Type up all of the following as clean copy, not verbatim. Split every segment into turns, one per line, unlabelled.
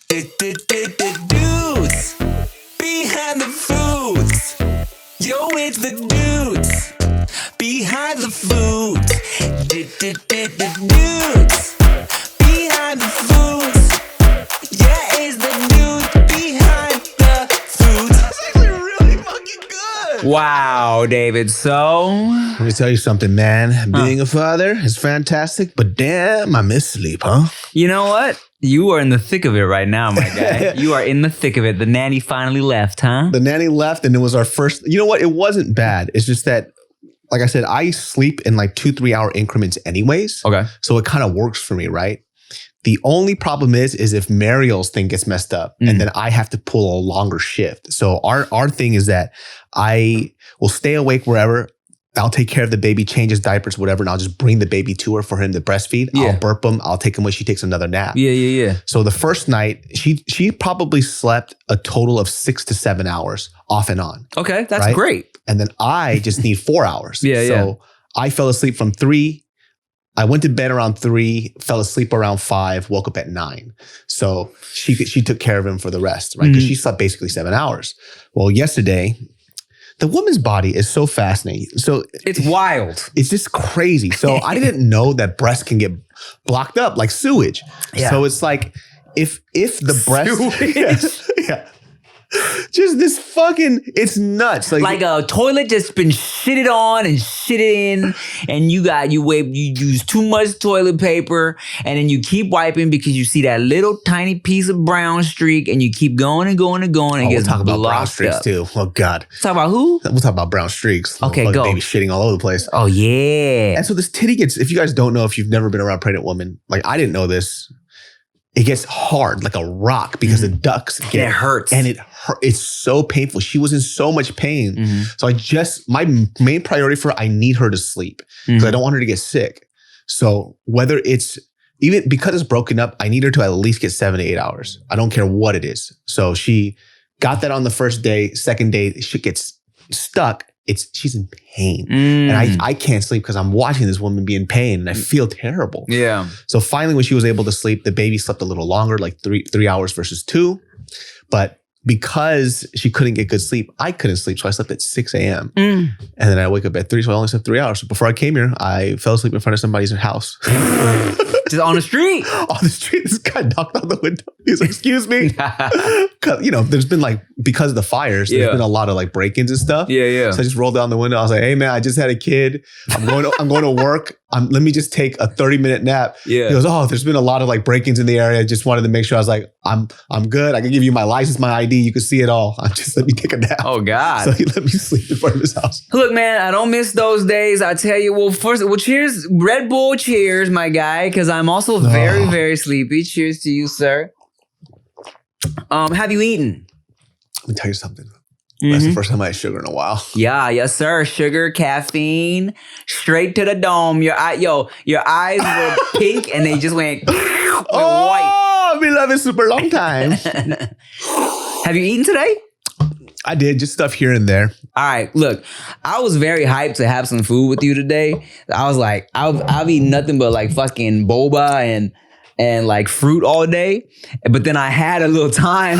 Dudes behind the foods. Yo, it's the dudes behind the foods. Dudes behind the foods. Yeah, it's the dudes behind the foods. That's actually really fucking good.
Wow, David. So,
Let me tell you something, man. Being a father is fantastic, but damn, I miss sleep, huh?
you know what? You are in the thick of it right now, my guy. You are in the thick of it. The nanny finally left, huh?
The nanny left, and it was our first. You know what? It wasn't bad. It's just that, like I said, I sleep in like 2-3 hour increments anyways.
Okay.
So it kind of works for me, right? The only problem is if Mariel's thing gets messed up and then I have to pull a longer shift. So our thing is that I will stay awake wherever. I'll take care of the baby, change his diapers, whatever, and I'll just bring the baby to her for him to breastfeed.
Yeah.
I'll burp him. I'll take him when she takes another nap.
Yeah.
So the first night, she probably slept a total of 6 to 7 hours off and on.
Okay, that's
Right?
great.
And then I just need 4 hours.
Yeah.
So I fell asleep from 3. I went to bed around 3, fell asleep around 5, woke up at 9. So she took care of him for the rest, right? Because she slept basically 7 hours. Well, yesterday, the woman's body is so fascinating. So
It's wild.
it's just crazy. So I didn't know that breasts can get blocked up like sewage.
Yeah.
So it's like if the breast,
Sewage?
yeah. Just this fucking, it's nuts.
Like a toilet just been shitted on and shitted in, and you use too much toilet paper, and then you keep wiping because you see that little tiny piece of brown streak, and you keep going and going and going, and it
we'll
gets
talk about brown
blocked
streaks
up.
too. Oh God.
Talk about who?
We'll talk about brown streaks.
Okay,
Fucking
go.
Baby shitting all over the place.
Oh yeah.
And so this titty gets, if you guys don't know, if you've never been around a pregnant woman, like I didn't know this, it gets hard like a rock because the ducts get,
it hurts.
and it's so painful. She was in so much pain. So my main priority for her, I need her to sleep because I don't want her to get sick. So whether it's, even because it's broken up, I need her to at least get 7 to 8 hours. I don't care what it is. So she got that on the first day. Second day, she gets stuck. She's in pain. And I can't sleep because I'm watching this woman be in pain and I feel terrible.
Yeah.
So finally, when she was able to sleep, the baby slept a little longer, like 3 hours versus 2. But because she couldn't get good sleep, I couldn't sleep. So I slept at 6 a.m. And then I wake up at 3. So I only slept 3 hours. So before I came here, I fell asleep in front of somebody's house.
Just on the street.
On the street, this guy knocked on the window. He's like, excuse me. There's been like, because of the fires, there's been a lot of like break-ins and stuff.
Yeah.
So I just rolled down the window. I was like, hey man, I just had a kid. I'm going to work. Let me just take a 30-minute nap.
Yeah.
He goes, oh, there's been a lot of like break-ins in the area. I just wanted to make sure. I was like, I'm good. I can give you my license, my ID. You can see it all. Just let me take a nap.
Oh God.
So he let me sleep in front of his house.
Look, man, I don't miss those days. I tell you, cheers, Red Bull, cheers, my guy, because I'm also very, very sleepy. Cheers to you, sir. Have you eaten?
Let me tell you something. That's the first time I had sugar in a while.
Yeah, yes, sir. Sugar, caffeine, straight to the dome. Your eyes were pink and they just went white.
I've been loving super long time.
Have you eaten today?
I did, just stuff here and there.
All right, look, I was very hyped to have some food with you today. I was like, I've eaten nothing but like fucking boba and like fruit all day. But then I had a little time.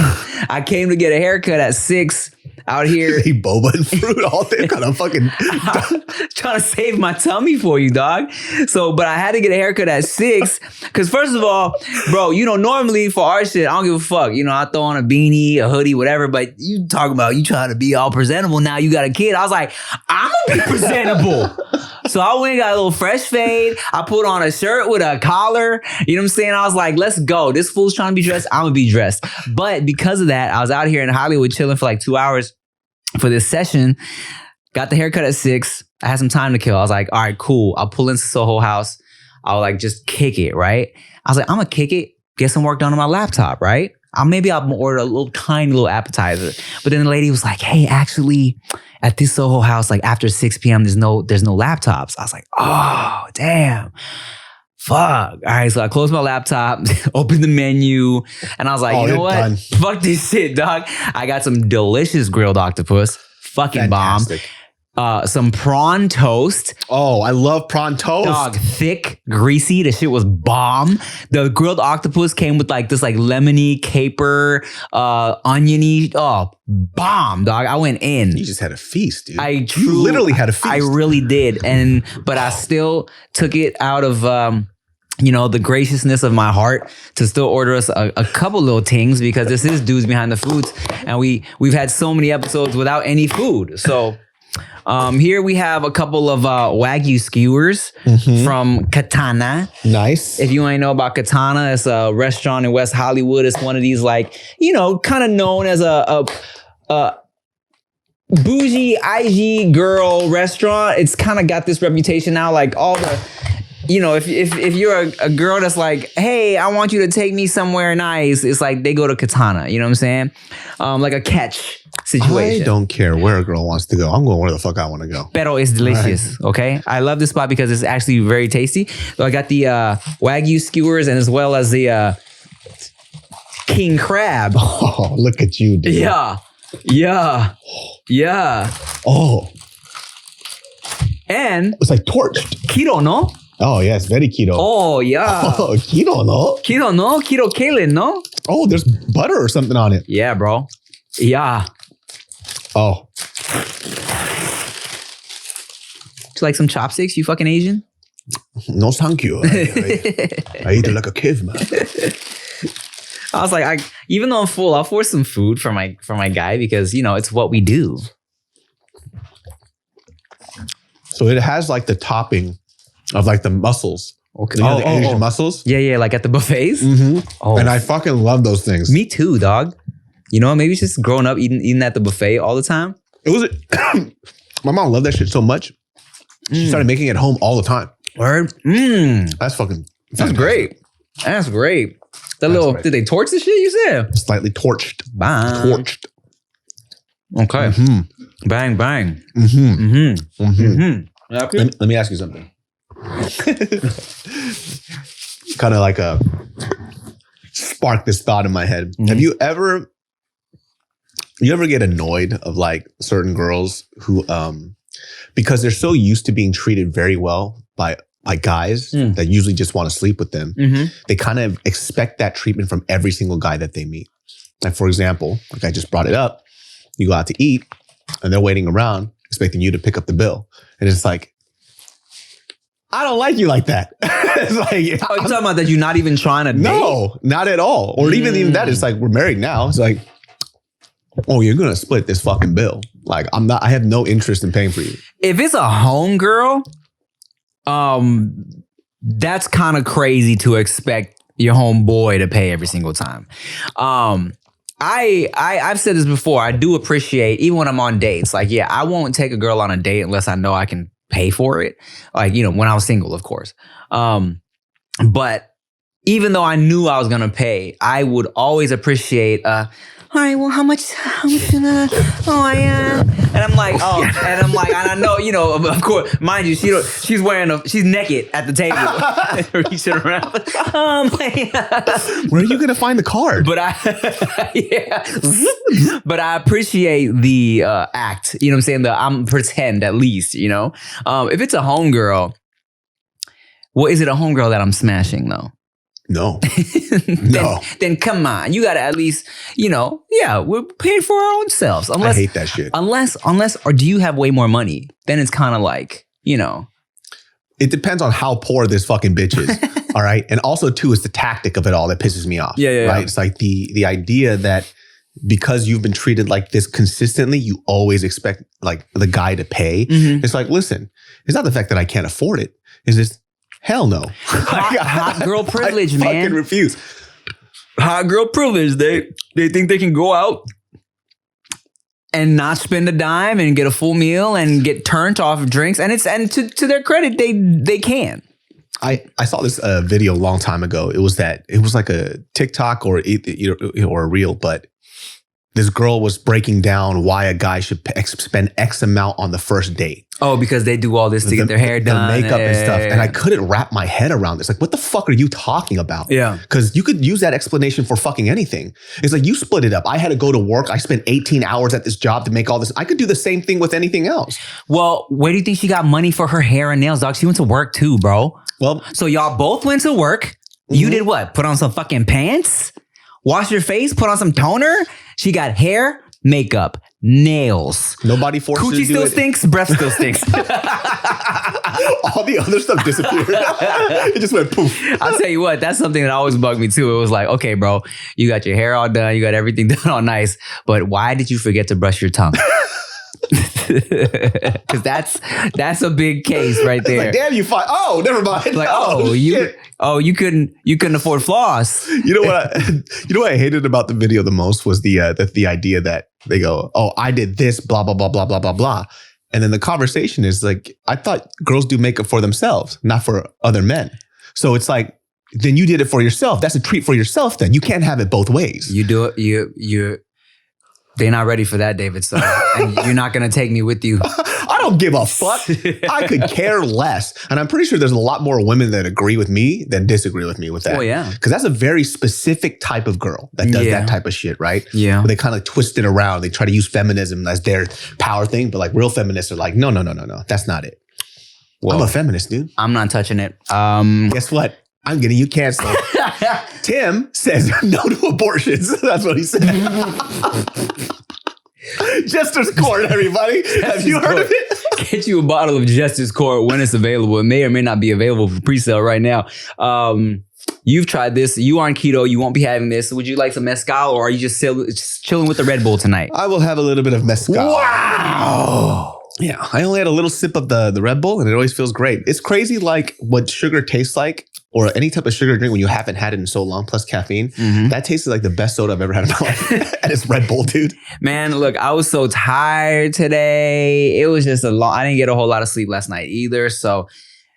I came to get a haircut at 6 out here.
Eat boba and fruit all day. Kind of fucking
trying to save my tummy for you, dog. So, but I had to get a haircut at 6 because first of all, bro, normally for our shit, I don't give a fuck. I throw on a beanie, a hoodie, whatever. But you talking about you trying to be all presentable. Now you got a kid. I was like, I'm gonna be presentable. So I went and got a little fresh fade. I put on a shirt with a collar. You know what I'm saying? I was like, let's go. This fool's trying to be dressed. I'm gonna be dressed. But because of that, I was out here in Hollywood chilling for like 2 hours for this session. Got the haircut at 6. I had some time to kill. I was like, all right, cool. I'll pull into Soho House. I'll like just kick it, right? I was like, I'm gonna kick it, get some work done on my laptop, right? I'll order a little tiny little appetizer. But then the lady was like, hey, actually, at this Soho House, like after 6 p.m., there's no laptops. I was like, oh, damn. Fuck. All right, so I closed my laptop, opened the menu, and I was like, you know what?
Done.
Fuck this shit, dog. I got some delicious grilled octopus. Fucking
Fantastic.
bomb. some prawn toast.
Oh, I love prawn toast.
Dog, thick, greasy. The shit was bomb. The grilled octopus came with like this like lemony, caper, oniony. Oh, bomb, dog. I went in.
You just had a feast, dude.
You
literally had a feast.
I really did. But I still took it out of the graciousness of my heart to still order us a couple little things, because this is Dudes Behind the Foods, and we've had so many episodes without any food. So here we have a couple of Wagyu skewers from Katana.
Nice.
If you ain't know about Katana, it's a restaurant in West Hollywood. It's one of these like, kind of known as a bougie IG girl restaurant. It's kind of got this reputation now, like all the, if you're a girl that's like, hey, I want you to take me somewhere nice, it's like they go to Katana. You know what I'm saying? Like a catch situation.
I don't care where a girl wants to go. I'm going where the fuck I want to go.
Pero it's delicious, okay? I love this spot because it's actually very tasty. So I got the Wagyu skewers and as well as the king crab.
Oh, look at you, dude.
Yeah.
Oh.
And
it's like torched.
Keto, no?
Oh, yes, very keto.
Oh, yeah.
Oh, keto, no?
Keto, no? Keto kale, no?
Oh, there's butter or something on it.
Yeah, bro. Yeah.
Oh.
You like some chopsticks, you fucking Asian?
No, thank you. I eat it like a caveman.
I was like, even though I'm full, I'll force some food for my guy because, it's what we do.
So it has like the topping of like the mussels.
Okay.
The Asian mussels?
Yeah, like at the buffets.
Mm-hmm.
Oh,
and I fucking love those things.
Me too, dog. Maybe it's just growing up eating at the buffet all the time.
It was my mom loved that shit so much. She started making it at home all the time.
Word.
That's fucking
That's great. That's great.
Right.
Did they torch the shit you said?
Slightly torched.
Bang.
Torched.
Okay.
Mm-hmm.
Bang, bang.
Mm-hmm.
Mm-hmm.
Mm-hmm.
Mm-hmm.
Let me ask you something. Kind of like spark this thought in my head.
Mm-hmm.
Have you ever get annoyed of like certain girls who because they're so used to being treated very well by guys that usually just want to sleep with them, they kind of expect that treatment from every single guy that they meet. Like, for example, like I just brought it up, you go out to eat and they're waiting around expecting you to pick up the bill. And it's like, I don't like you like that. It's like,
you're talking about that you're not even trying to date?
No, not at all. Or even that, it's like, we're married now. It's like, oh, you're going to split this fucking bill. Like, I have no interest in paying for you.
If it's a home girl, that's kind of crazy to expect your homeboy to pay every single time. I've said this before. I do appreciate, even when I'm on dates, like, yeah, I won't take a girl on a date unless I know I can pay for it. Like, when I was single, of course. But even though I knew I was going to pay, I would always appreciate, all right, well, how much gonna, and I'm like, and I know, of course, mind you, she's she's naked at the table, reaching around.
Where are you going to find the card?
But but I appreciate the act, you know what I'm saying? I'm pretend at least, if it's a homegirl, well, is it a homegirl that I'm smashing though?
No.
Then come on. You got to at least, we're paying for our own selves. Unless,
I hate that shit.
Unless, or do you have way more money? Then it's kind of like,
It depends on how poor this fucking bitch is. All right. And also, too, it's the tactic of it all that pisses me off.
Yeah.
Right. It's like the idea that because you've been treated like this consistently, you always expect like the guy to pay. Mm-hmm. It's like, listen, it's not the fact that I can't afford it. It's just, hell no.
Hot girl privilege, man.
I fucking refuse.
Hot girl privilege. They think they can go out and not spend a dime and get a full meal and get turned off of drinks. And to their credit, they can.
I saw this video a long time ago. It was like a TikTok or a reel, but this girl was breaking down why a guy should spend X amount on the first date.
Oh, because they do all this to get their hair done.
The makeup and stuff. And I couldn't wrap my head around this. Like, what the fuck are you talking about?
Yeah.
Because you could use that explanation for fucking anything. It's like, you split it up. I had to go to work. I spent 18 hours at this job to make all this. I could do the same thing with anything else.
Well, where do you think she got money for her hair and nails, dog? She went to work too, bro.
Well,
so y'all both went to work. You did what? Put on some fucking pants? Wash your face? Put on some toner? She got hair, makeup, nails.
Nobody forced her to do
it. Coochie still stinks, breath still stinks.
All the other stuff disappeared. It just went poof.
I'll tell you what, that's something that always bugged me too. It was like, okay, bro, you got your hair all done, you got everything done all nice, but why did you forget to brush your tongue? Because that's a big case right there.
Like, damn, you fine. Oh, never mind.
Like, you couldn't afford floss.
You know what I hated about the video the most was the idea that they go, oh, I did this, blah blah blah blah blah blah blah, and then the conversation is like, I thought girls do makeup for themselves, not for other men. So it's like, then you did it for yourself. That's a treat for yourself. Then you can't have it both ways.
You do it. They're not ready for that, David. So and you're not going to take me with you.
I don't give a fuck. I could care less. And I'm pretty sure there's a lot more women that agree with me than disagree with me with that.
Oh, yeah.
Because that's a very specific type of girl that does that type of shit, right?
Yeah.
Where they kind of twist it around. They try to use feminism as their power thing. But like real feminists are like, no. That's not it. Well, I'm a feminist, dude.
I'm not touching it.
Guess what? I'm getting you canceled. Tim says no to abortions. That's what he said. Jester's Court, everybody. Have you heard of it?
Get you a bottle of Jester's Court when it's available. It may or may not be available for pre-sale right now. You've tried this. You are on keto. You won't be having this. Would you like some mezcal, or are you just chilling with the Red Bull tonight?
I will have a little bit of mezcal.
Wow.
Yeah, I only had a little sip of the Red Bull, and it always feels great. It's crazy, like what sugar tastes like, or any type of sugar drink when you haven't had it in so long, plus caffeine. That tasted like the best soda I've ever had in my life. And it's Red Bull, dude.
Man, look, I was so tired today. It was just I didn't get a whole lot of sleep last night either. So,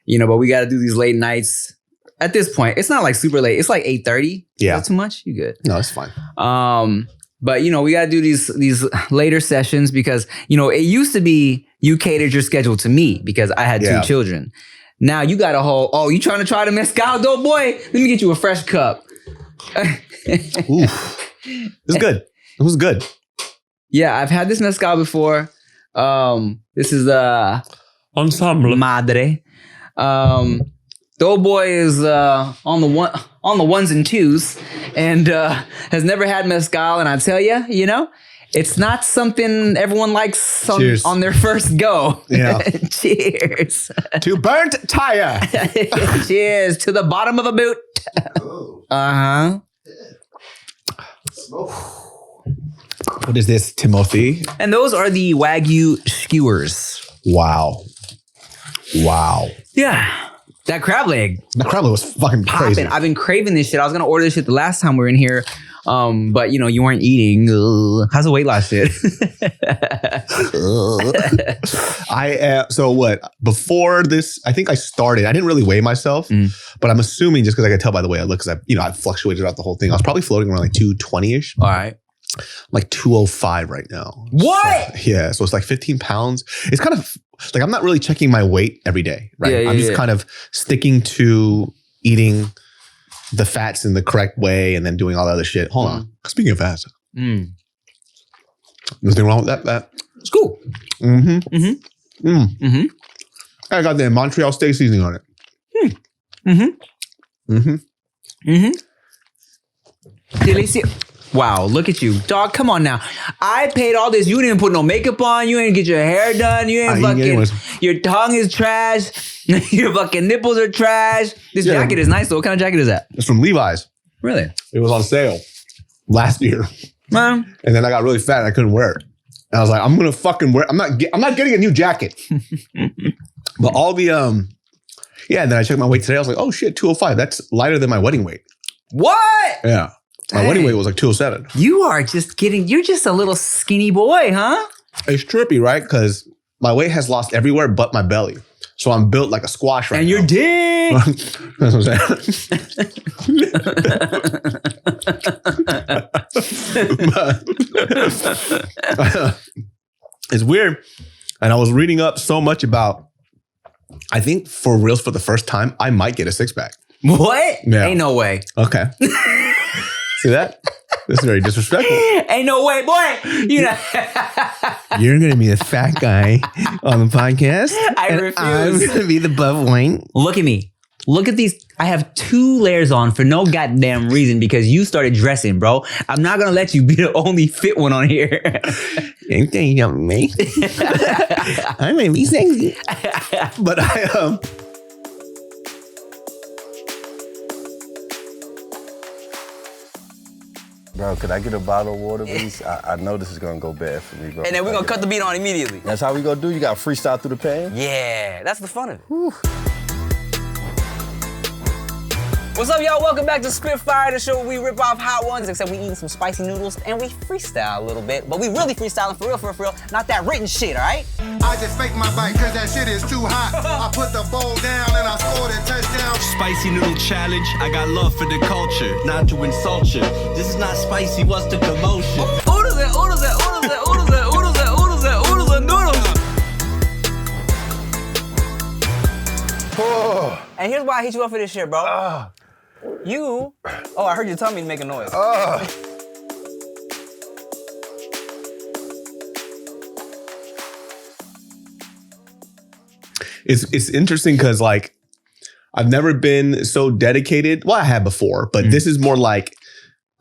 but we got to do these late nights. At this point, it's not like super late. It's like 8:30.
Yeah.
Is that too much? You good?
No, it's fine.
But we got to do these later sessions because, it used to be you catered your schedule to me because I had two children. Now you got a whole, you trying to try the mezcal, dope boy? Let me get you a fresh cup.
Ooh. It was good. It was good.
Yeah, I've had this mezcal before. This is Ensemble Madre. Dope boy is on the ones and twos and has never had mezcal. And I tell you, it's not something everyone likes on their first go.
Yeah.
Cheers.
To burnt tire.
Cheers to the bottom of a boot. Uh-huh.
What is this, Timothy?
And those are the Wagyu skewers.
Wow.
Yeah. That crab leg.
The crab leg was fucking crazy.
I've been craving this shit. I was going to order this shit the last time we were in here. But you weren't eating. How's the weight loss shit?
So what? Before this, I think I started. I didn't really weigh myself, but I'm assuming just because I could tell by the way I look, because I fluctuated throughout the whole thing. I was probably floating around like 220-ish.
All right.
I'm like 205 right now.
What?
So, yeah. So it's like 15 pounds. It's kind of like I'm not really checking my weight every day, right? I'm just kind of sticking to eating the fats in the correct way and then doing all the other shit. Hold on. Speaking of fats. Nothing wrong with that?
It's cool.
I got the Montreal steak seasoning on it.
Delicious. Wow, look at you. Dog, come on now. I paid all this. You didn't put no makeup on. You didn't get your hair done. You ain't fucking... Your tongue is trash. Your fucking nipples are trash. This jacket is nice though. What kind of jacket is that?
It's from Levi's.
Really?
It was on sale last year.
And
then I got really fat and I couldn't wear it. And I was like, I'm going to fucking wear it. I'm not getting a new jacket. But all the... and then I checked my weight today. I was like, oh shit, 205. That's lighter than my wedding weight.
What?
Yeah. My wedding weight was like 207.
You're just a little skinny boy, huh?
It's trippy, right? Because my weight has lost everywhere but my belly. So I'm built like a squash right
and
now.
you're dick.
That's what I'm saying. It's weird. And I was reading up so much about, I think for reals for the first time, I might get a six pack.
What?
Yeah.
Ain't no way.
Okay. See that? That's very disrespectful.
Ain't no way, boy. You know.
You're going to be the fat guy on the podcast.
I refuse.
I'm going to be the buff wing.
Look at me. Look at these. I have 2 layers on for no goddamn reason because you started dressing, bro. I'm not going to let you be the only fit one on here.
Ain't saying something, mate. I may be sexy. But
Bro, could I get a bottle of water, please? I know this is gonna go bad for me, bro.
And then we're gonna cut the beat on immediately.
That's how we gonna do? You gotta freestyle through the pain?
Yeah, that's the fun of it. Whew. What's up, y'all? Welcome back to Spitfire, the show where we rip off hot ones, except we eating some spicy noodles and we freestyle a little bit. But we really freestyling for real, not that written shit, all right?
I just fake my bite cause that shit is too hot. I put the bowl down and I scored a touchdown.
Spicy noodle challenge. I got love for the culture, not to insult you. This is not spicy. What's the commotion?
Oodles and noodles. And here's why I hit you up for this shit, bro. I heard your tummy make a noise.
it's interesting because like I've never been so dedicated. Well, I have before, but this is more like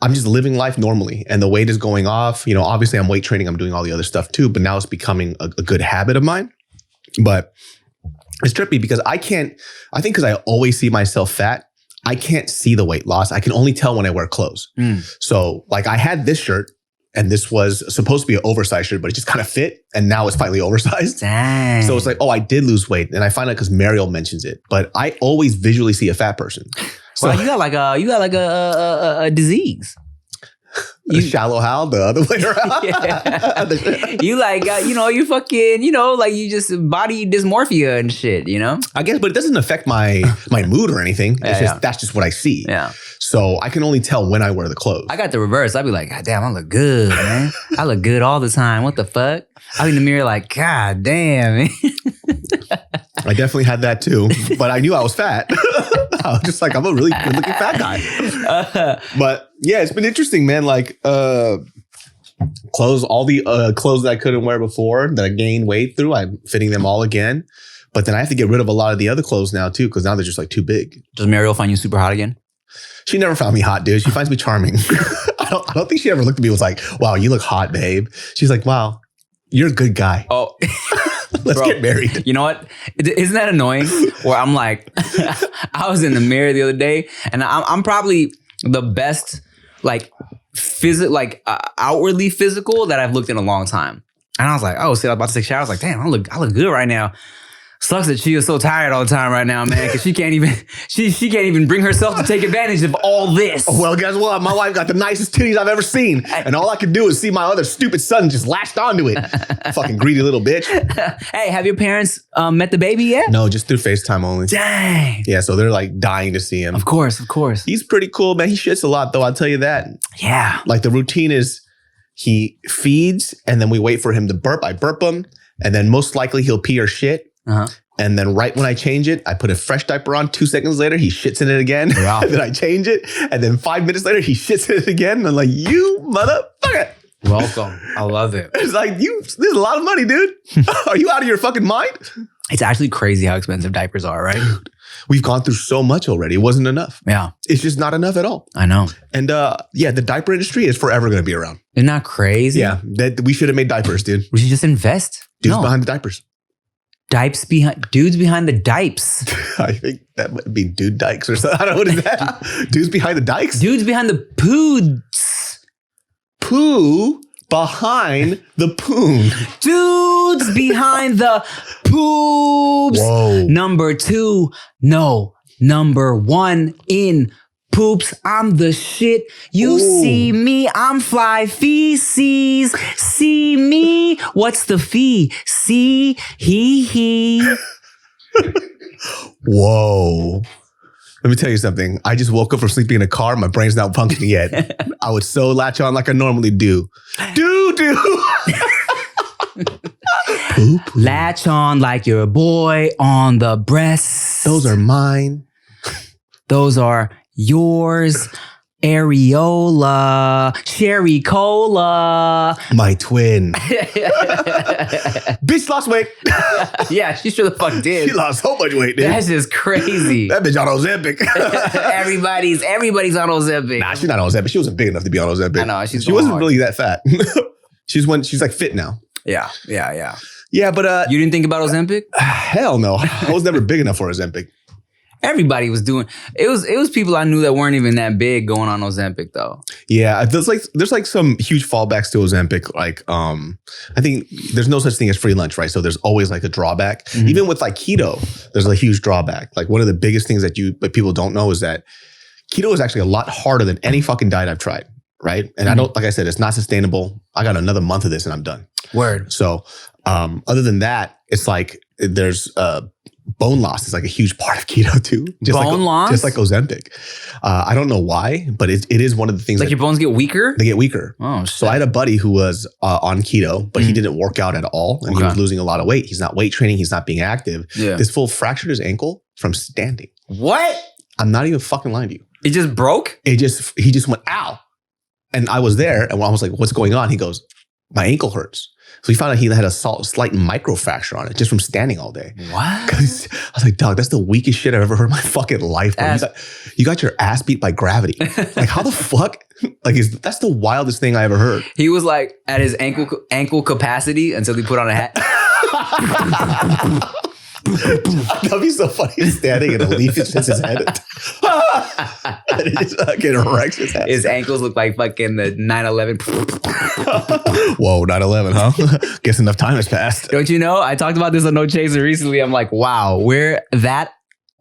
I'm just living life normally and the weight is going off. You know, obviously I'm weight training. I'm doing all the other stuff too, but now it's becoming a good habit of mine. But it's trippy because I think because I always see myself fat, I can't see the weight loss. I can only tell when I wear clothes. So like I had this shirt and this was supposed to be an oversized shirt, but it just kind of fit. And now it's finally oversized.
Dang.
So it's like, oh, I did lose weight. And I find out because Mariel mentions it, but I always visually see a fat person. So
Well, you got like a disease.
the shallow Hal, the other way around.
You like, you fucking, like you just body dysmorphia and shit, you know?
I guess, but it doesn't affect my mood or anything. It's that's just what I see.
Yeah.
So I can only tell when I wear the clothes.
I got the reverse. I'd be like, God damn, I look good, man. I look good all the time. What the fuck? I'll be in the mirror like, God damn, man.
I definitely had that too, but I knew I was fat. I was just like, I'm a really good looking fat guy. But yeah, it's been interesting, man. Like clothes, all the clothes that I couldn't wear before that I gained weight through, I'm fitting them all again. But then I have to get rid of a lot of the other clothes now too, because now they're just like too big.
Does Mariel find you super hot again?
She never found me hot, dude. She finds me charming. I don't think she ever looked at me and was like, wow, you look hot, babe. She's like, wow, you're a good guy.
Oh,
Let's get married.
You know what? Isn't that annoying? Where I'm like, I was in the mirror the other day, and I'm probably the best, like, outwardly physical that I've looked in a long time. And I was like, oh, shit, I was about to take a shower. I was like, damn, I look good right now. Sucks that she is so tired all the time right now, man, because she can't even bring herself to take advantage of all this.
Well, guess what? My wife got the nicest titties I've ever seen. And all I could do is see my other stupid son just latched onto it. Fucking greedy little bitch.
Hey, have your parents met the baby yet?
No, just through FaceTime only.
Dang.
Yeah, so they're like dying to see him.
Of course.
He's pretty cool, man. He shits a lot, though. I'll tell you that.
Yeah.
Like the routine is he feeds and then we wait for him to burp. I burp him and then most likely he'll pee or shit.
Uh-huh.
And then right when I change it, I put a fresh diaper on. 2 seconds later, he shits in it again.
Wow.
And then I change it. And then 5 minutes later, he shits in it again. And I'm like, you motherfucker.
Welcome. I love it.
It's like, this is a lot of money, dude. Are you out of your fucking mind?
It's actually crazy how expensive diapers are, right?
We've gone through so much already. It wasn't enough.
Yeah.
It's just not enough at all.
I know.
And the diaper industry is forever going to be around.
Isn't that crazy?
Yeah. We should have made diapers, dude.
We should just invest.
Dudes behind the diapers.
Dudes behind the dipes.
I think that might be dude dykes or something. I don't know, what is that? Dudes behind the dykes?
Dudes behind the poods.
Poo behind the poon.
Dudes behind the poops.
Whoa.
Number 2, no. Number 1 in poops. I'm the shit. You see me, I'm fly feces. See me, what's the fee? See, he.
Whoa. Let me tell you something. I just woke up from sleeping in a car. My brain's not functioning yet. I would so latch on like I normally do. Poop.
Latch on like you're a boy on the breast.
Those are mine.
Those are yours. Areola. Cherry cola.
My twin. Bitch lost weight.
Yeah, she sure the fuck did.
She lost so much weight, dude.
That's just crazy.
That bitch on Ozempic.
Everybody's on Ozempic.
Nah, she's not on Ozempic. She wasn't big enough to be on Ozempic.
I know.
She wasn't really that fat. She's like fit now.
Yeah.
Yeah, but
You didn't think about Ozempic?
hell no. I was never big enough for Ozempic.
Everybody was doing it. Was people I knew that weren't even that big going on Ozempic though.
Yeah, there's like some huge fallbacks to Ozempic. Like, I think there's no such thing as free lunch, right? So there's always like a drawback.
Mm-hmm.
Even with like keto, there's a huge drawback. Like one of the biggest things that people don't know is that keto is actually a lot harder than any fucking diet I've tried, right? And I don't, like I said, it's not sustainable. I got another month of this and I'm done.
Word.
So other than that, it's like there's bone loss is like a huge part of keto too.
Bone loss?
Just like Ozempic. I don't know why, but it is one of the things
Like your bones get weaker?
They get weaker.
Oh, shit.
So I had a buddy who was on keto, but he didn't work out at all. And he was losing a lot of weight. He's not weight training. He's not being active.
Yeah.
This fool fractured his ankle from standing.
What?
I'm not even fucking lying to you.
It just broke?
He just went, ow. And I was there and I was like, what's going on? He goes, my ankle hurts. So he found out he had a slight micro fracture on it just from standing all day.
What?
I was like, dog, that's the weakest shit I've ever heard in my fucking life. Bro. You got your ass beat by gravity. Like, how the fuck? Like, that's the wildest thing I ever heard.
He was like at his ankle capacity until he put on a hat.
That'd be so funny. He's standing and a leaf hits his head. And he just fucking wrecks his ass.
His ankles look like fucking the 9/11.
Whoa, 9/11, huh? Guess enough time has passed.
Don't you know? I talked about this on No Chaser recently. I'm like, wow, we're that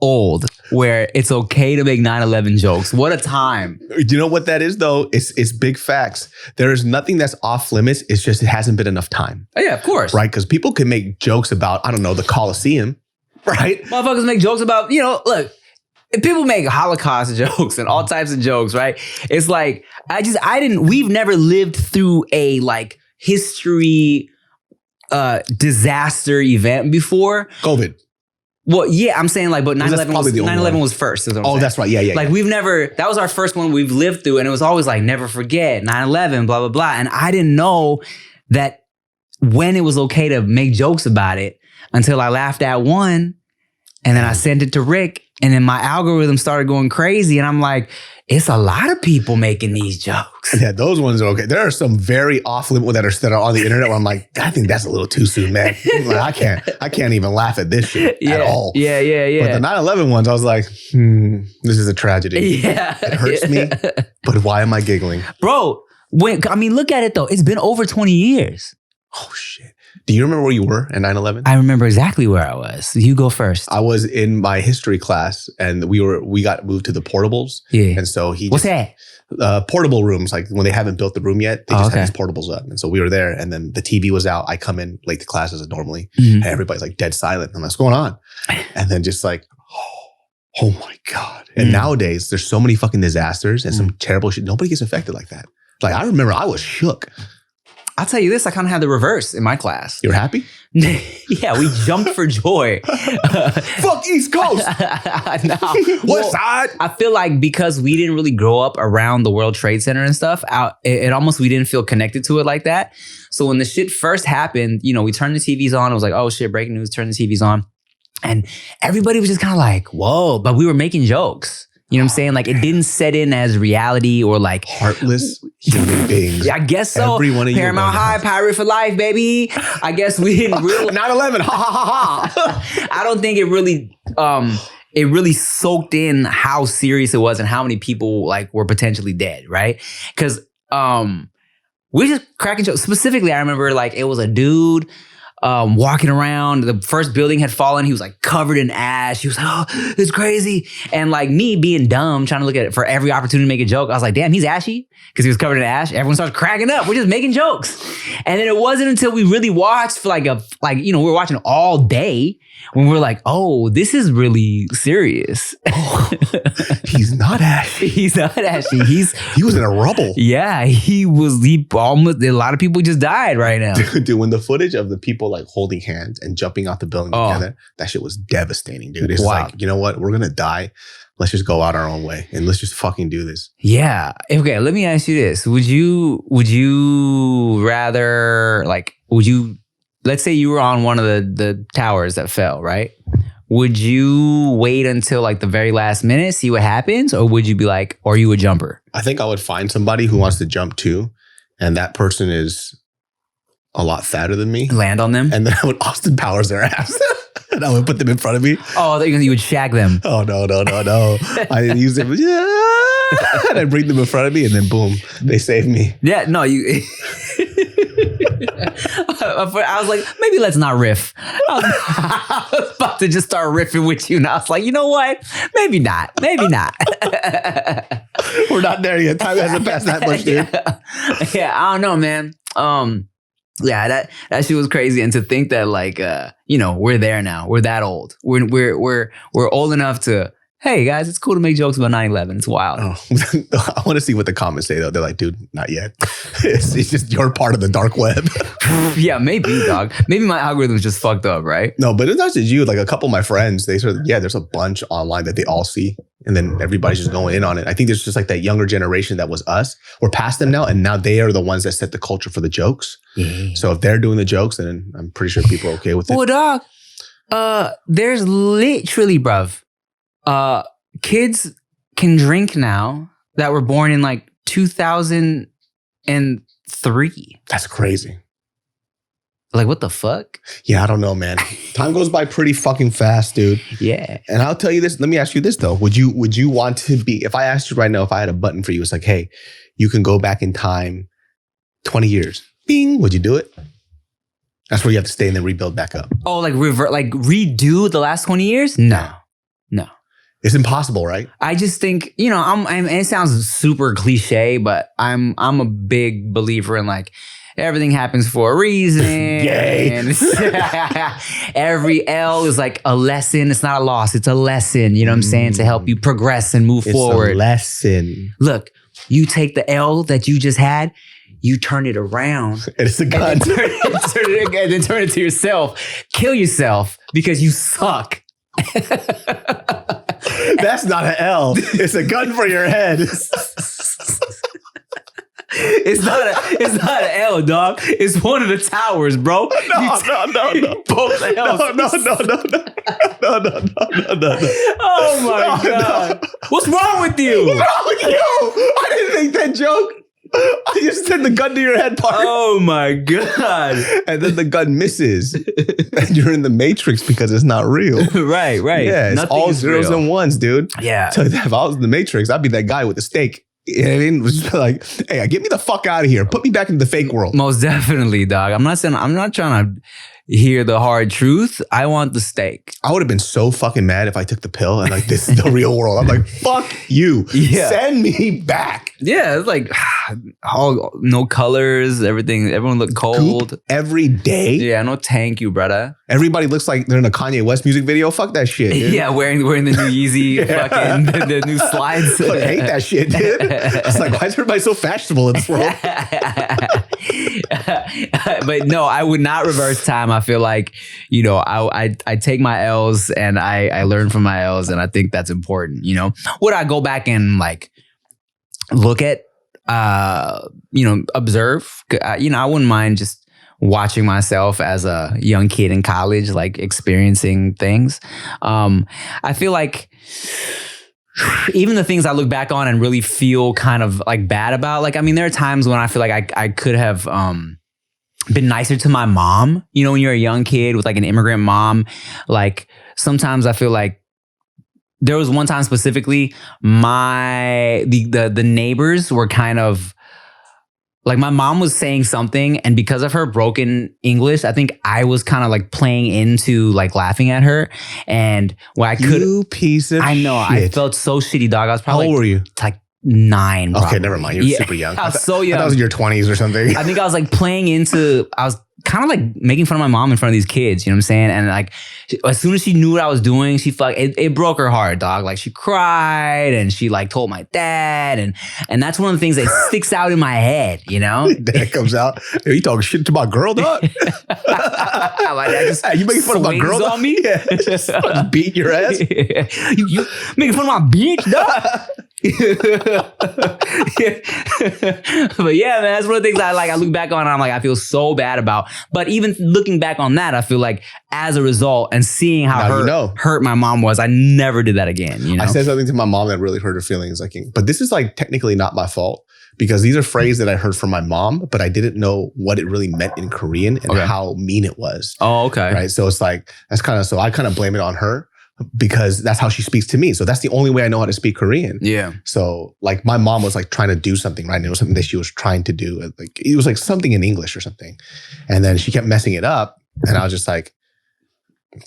old where it's okay to make 9/11 jokes. What a time.
You know what that is though? It's big facts. There is nothing that's off limits. It's just it hasn't been enough time.
Oh, yeah, of course.
Right? Because people can make jokes about, I don't know, the Coliseum, right?
Motherfuckers make jokes about, look, if people make Holocaust jokes and all types of jokes, right? It's like, we've never lived through a like history disaster event before.
COVID.
Well, yeah, I'm saying like, but 9/11 was first. Is what I'm saying.
That's right. Yeah.
Like we've never, that was our first one we've lived through. And it was always like, never forget 9/11, blah, blah, blah. And I didn't know that when it was okay to make jokes about it until I laughed at one. And then I sent it to Rick. And then my algorithm started going crazy. And I'm like, it's a lot of people making these jokes.
Yeah, those ones are okay. There are some very off limit that are on the internet where I'm like, I think that's a little too soon, man. Like, I can't even laugh at this shit at all.
Yeah.
But the 9/11 ones, I was like, this is a tragedy.
Yeah.
It hurts me, but why am I giggling?
Bro, look at it though. It's been over 20 years.
Oh shit. Do you remember where you were at 9/11?
I remember exactly where I was. You go first.
I was in my history class and we got moved to the portables.
Yeah.
And so
What's that?
Portable rooms, like when they haven't built the room yet, they just have these portables up. And so we were there and then the TV was out. I come in late to class as normally and everybody's like dead silent. I'm like, what's going on? And then just like, oh my God. And nowadays there's so many fucking disasters and some terrible shit. Nobody gets affected like that. Like I remember I was shook.
I'll tell you this, I kind of had the reverse in my class.
You're happy?
Yeah, we jumped for joy.
Fuck East Coast. West Side.
I feel like because we didn't really grow up around the World Trade Center and stuff, it almost, we didn't feel connected to it like that. So when the shit first happened, we turned the TVs on. It was like, oh shit, breaking news, turn the TVs on. And everybody was just kind of like, whoa, but we were making jokes. You know what I'm saying? Like it didn't set in as reality or like
heartless human beings.
I guess so.
Every one of
Paramount High, Pirate for Life, baby. I guess we didn't really
9/11. Ha ha ha ha.
I don't think it really soaked in how serious it was and how many people like were potentially dead, right? Because we're just cracking jokes. Specifically, I remember like it was a dude walking around. The first building had fallen. He was like covered in ash. He was like, oh, it's crazy. And like me being dumb, trying to look at it for every opportunity to make a joke. I was like, damn, he's ashy because he was covered in ash. Everyone starts cracking up. We're just making jokes. And then it wasn't until we really watched for we were watching all day when we were like, oh, this is really serious.
He's not ashy.
He's not ashy.
He was in a rubble.
Yeah, he almost, a lot of people just died right now.
Dude, when the footage of the people like holding hands and jumping out the building together, that shit was devastating, dude. It's like, you know what? We're going to die. Let's just go out our own way and let's just fucking do this.
Yeah. Okay, let me ask you this. Would you rather, let's say you were on one of the towers that fell, right? Would you wait until like the very last minute, see what happens? Or would you be like, are you a jumper?
I think I would find somebody who wants to jump too. And that person is a lot fatter than me.
Land on them?
And then I would Austin Powers their ass. And I would put them in front of me.
Oh, you would shag them.
Oh, no. I use them. And I bring them in front of me and then boom, they save me.
Yeah, no, you... I was like, maybe let's not riff. I was about to just start riffing with you. And I was like, you know what? Maybe not. We're
not there yet. Time hasn't passed that much, dude.
Yeah, I don't know, man. Yeah, that shit was crazy. And to think that we're there now. We're that old. We're old enough to, hey guys, it's cool to make jokes about 9/11. It's wild.
Oh. I want to see what the comments say though. They're like, dude, not yet. It's just your part of the dark web.
Yeah, maybe, dog. Maybe my algorithm's just fucked up, right?
No, but it's not just you. Like a couple of my friends, they sort of, there's a bunch online that they all see. And then everybody's just going in on it. I think there's just like that younger generation that was us. We're past them now. And now they are the ones that set the culture for the jokes. Yeah. So if they're doing the jokes, then I'm pretty sure people are okay with it.
Well, dog, there's literally, bruv, kids can drink now that were born in like 2003.
That's crazy.
Like, what the fuck?
Yeah, I don't know, man. Time goes by pretty fucking fast, dude.
Yeah.
And I'll tell you this. Let me ask you this, though. Would you want to be, if I asked you right now, if I had a button for you, it's like, hey, you can go back in time 20 years. Bing. Would you do it? That's where you have to stay and then rebuild back up.
Oh, like redo the last 20 years? No.
It's impossible, right? I
just think, and it sounds super cliche, but I'm a big believer in like, everything happens for a reason.
Yay.
And every L is like a lesson. It's not a loss. It's a lesson. You know what I'm saying? To help you progress and move forward.
It's a lesson.
Look, you take the L that you just had, you turn it around.
And it's a gun.
And then turn it to yourself. Kill yourself because you suck.
That's not an L. It's a gun for your head.
It's not an L, dog. It's one of the towers, bro.
No.
Both L's.
No.
Oh my God. What's wrong with you?
What's wrong with you? I didn't make that joke. I just said the gun to your head part.
Oh my God.
And then the gun misses. And you're in the Matrix because it's not real.
Right.
Yeah, it's
Nothing
all
is
zeros
real.
and ones, dude.
Yeah.
So if I was in the Matrix, I'd be that guy with the steak. You know what I mean? It was just like, hey, get me the fuck out of here. Put me back into the fake world.
Most definitely, dog. I'm not trying to hear the hard truth. I want the steak.
I would have been so fucking mad if I took the pill and like, this is the real world. I'm like, fuck you.
Yeah.
Send me back.
Yeah, it's like no colors, everyone looked cold.
Goop every day.
Yeah, no thank you, brother.
Everybody looks like they're in a Kanye West music video. Fuck that shit, dude.
Yeah, wearing the new Yeezy fucking the new slides.
I hate that shit, dude. It's like, why is everybody so fashionable in this world?
But no, I would not reverse time. I feel like, I take my L's and I learn from my L's, and I think that's important. Would I go back and like look at, observe? I wouldn't mind just watching myself as a young kid in college, like experiencing things. I feel like even the things I look back on and really feel kind of like bad about, like, I mean, there are times when I feel like I could have been nicer to my mom. When you're a young kid with like an immigrant mom, like sometimes I feel like there was one time specifically, the neighbors were kind of like my mom was saying something, and because of her broken English, I think I was kind of like playing into like laughing at her, and when I could,
You piece of
I know,
shit.
I felt so shitty, dog. I was
How
probably
old were you?
like 9.
Okay,
probably.
never mind. You're super young.
I was so
I
young.
thought it was in your 20s or something.
I think I was like playing into, I was kind of like making fun of my mom in front of these kids, you know what I'm saying? And like, as soon as she knew what I was doing, it broke her heart, dog. Like she cried and she like told my dad. And that's one of the things that sticks out in my head, you know?
Dad comes out. Hey, you talking shit to my girl, dog?
My dad just
Hey, you making fun of my
swings
girl, dog?
on me?
Yeah. Just beat your ass.
you making fun of my bitch, dog? But yeah, man, that's one of the things I look back on and I'm like, I feel so bad about. But even looking back on that, I feel like as a result and seeing how
Now you know.
hurt my mom was, I never did that again. You know,
I said something to my mom that really hurt her feelings. Like, but this is like technically not my fault because these are phrases that I heard from my mom, but I didn't know what it really meant in Korean and how mean it was.
Oh, okay.
Right. So it's like, so I kind of blame it on her because that's how she speaks to me. So that's the only way I know how to speak Korean.
Yeah.
So like my mom was like trying to do something, right? And it was something that she was trying to do. Like it was like something in English or something. And then she kept messing it up. And I was just like,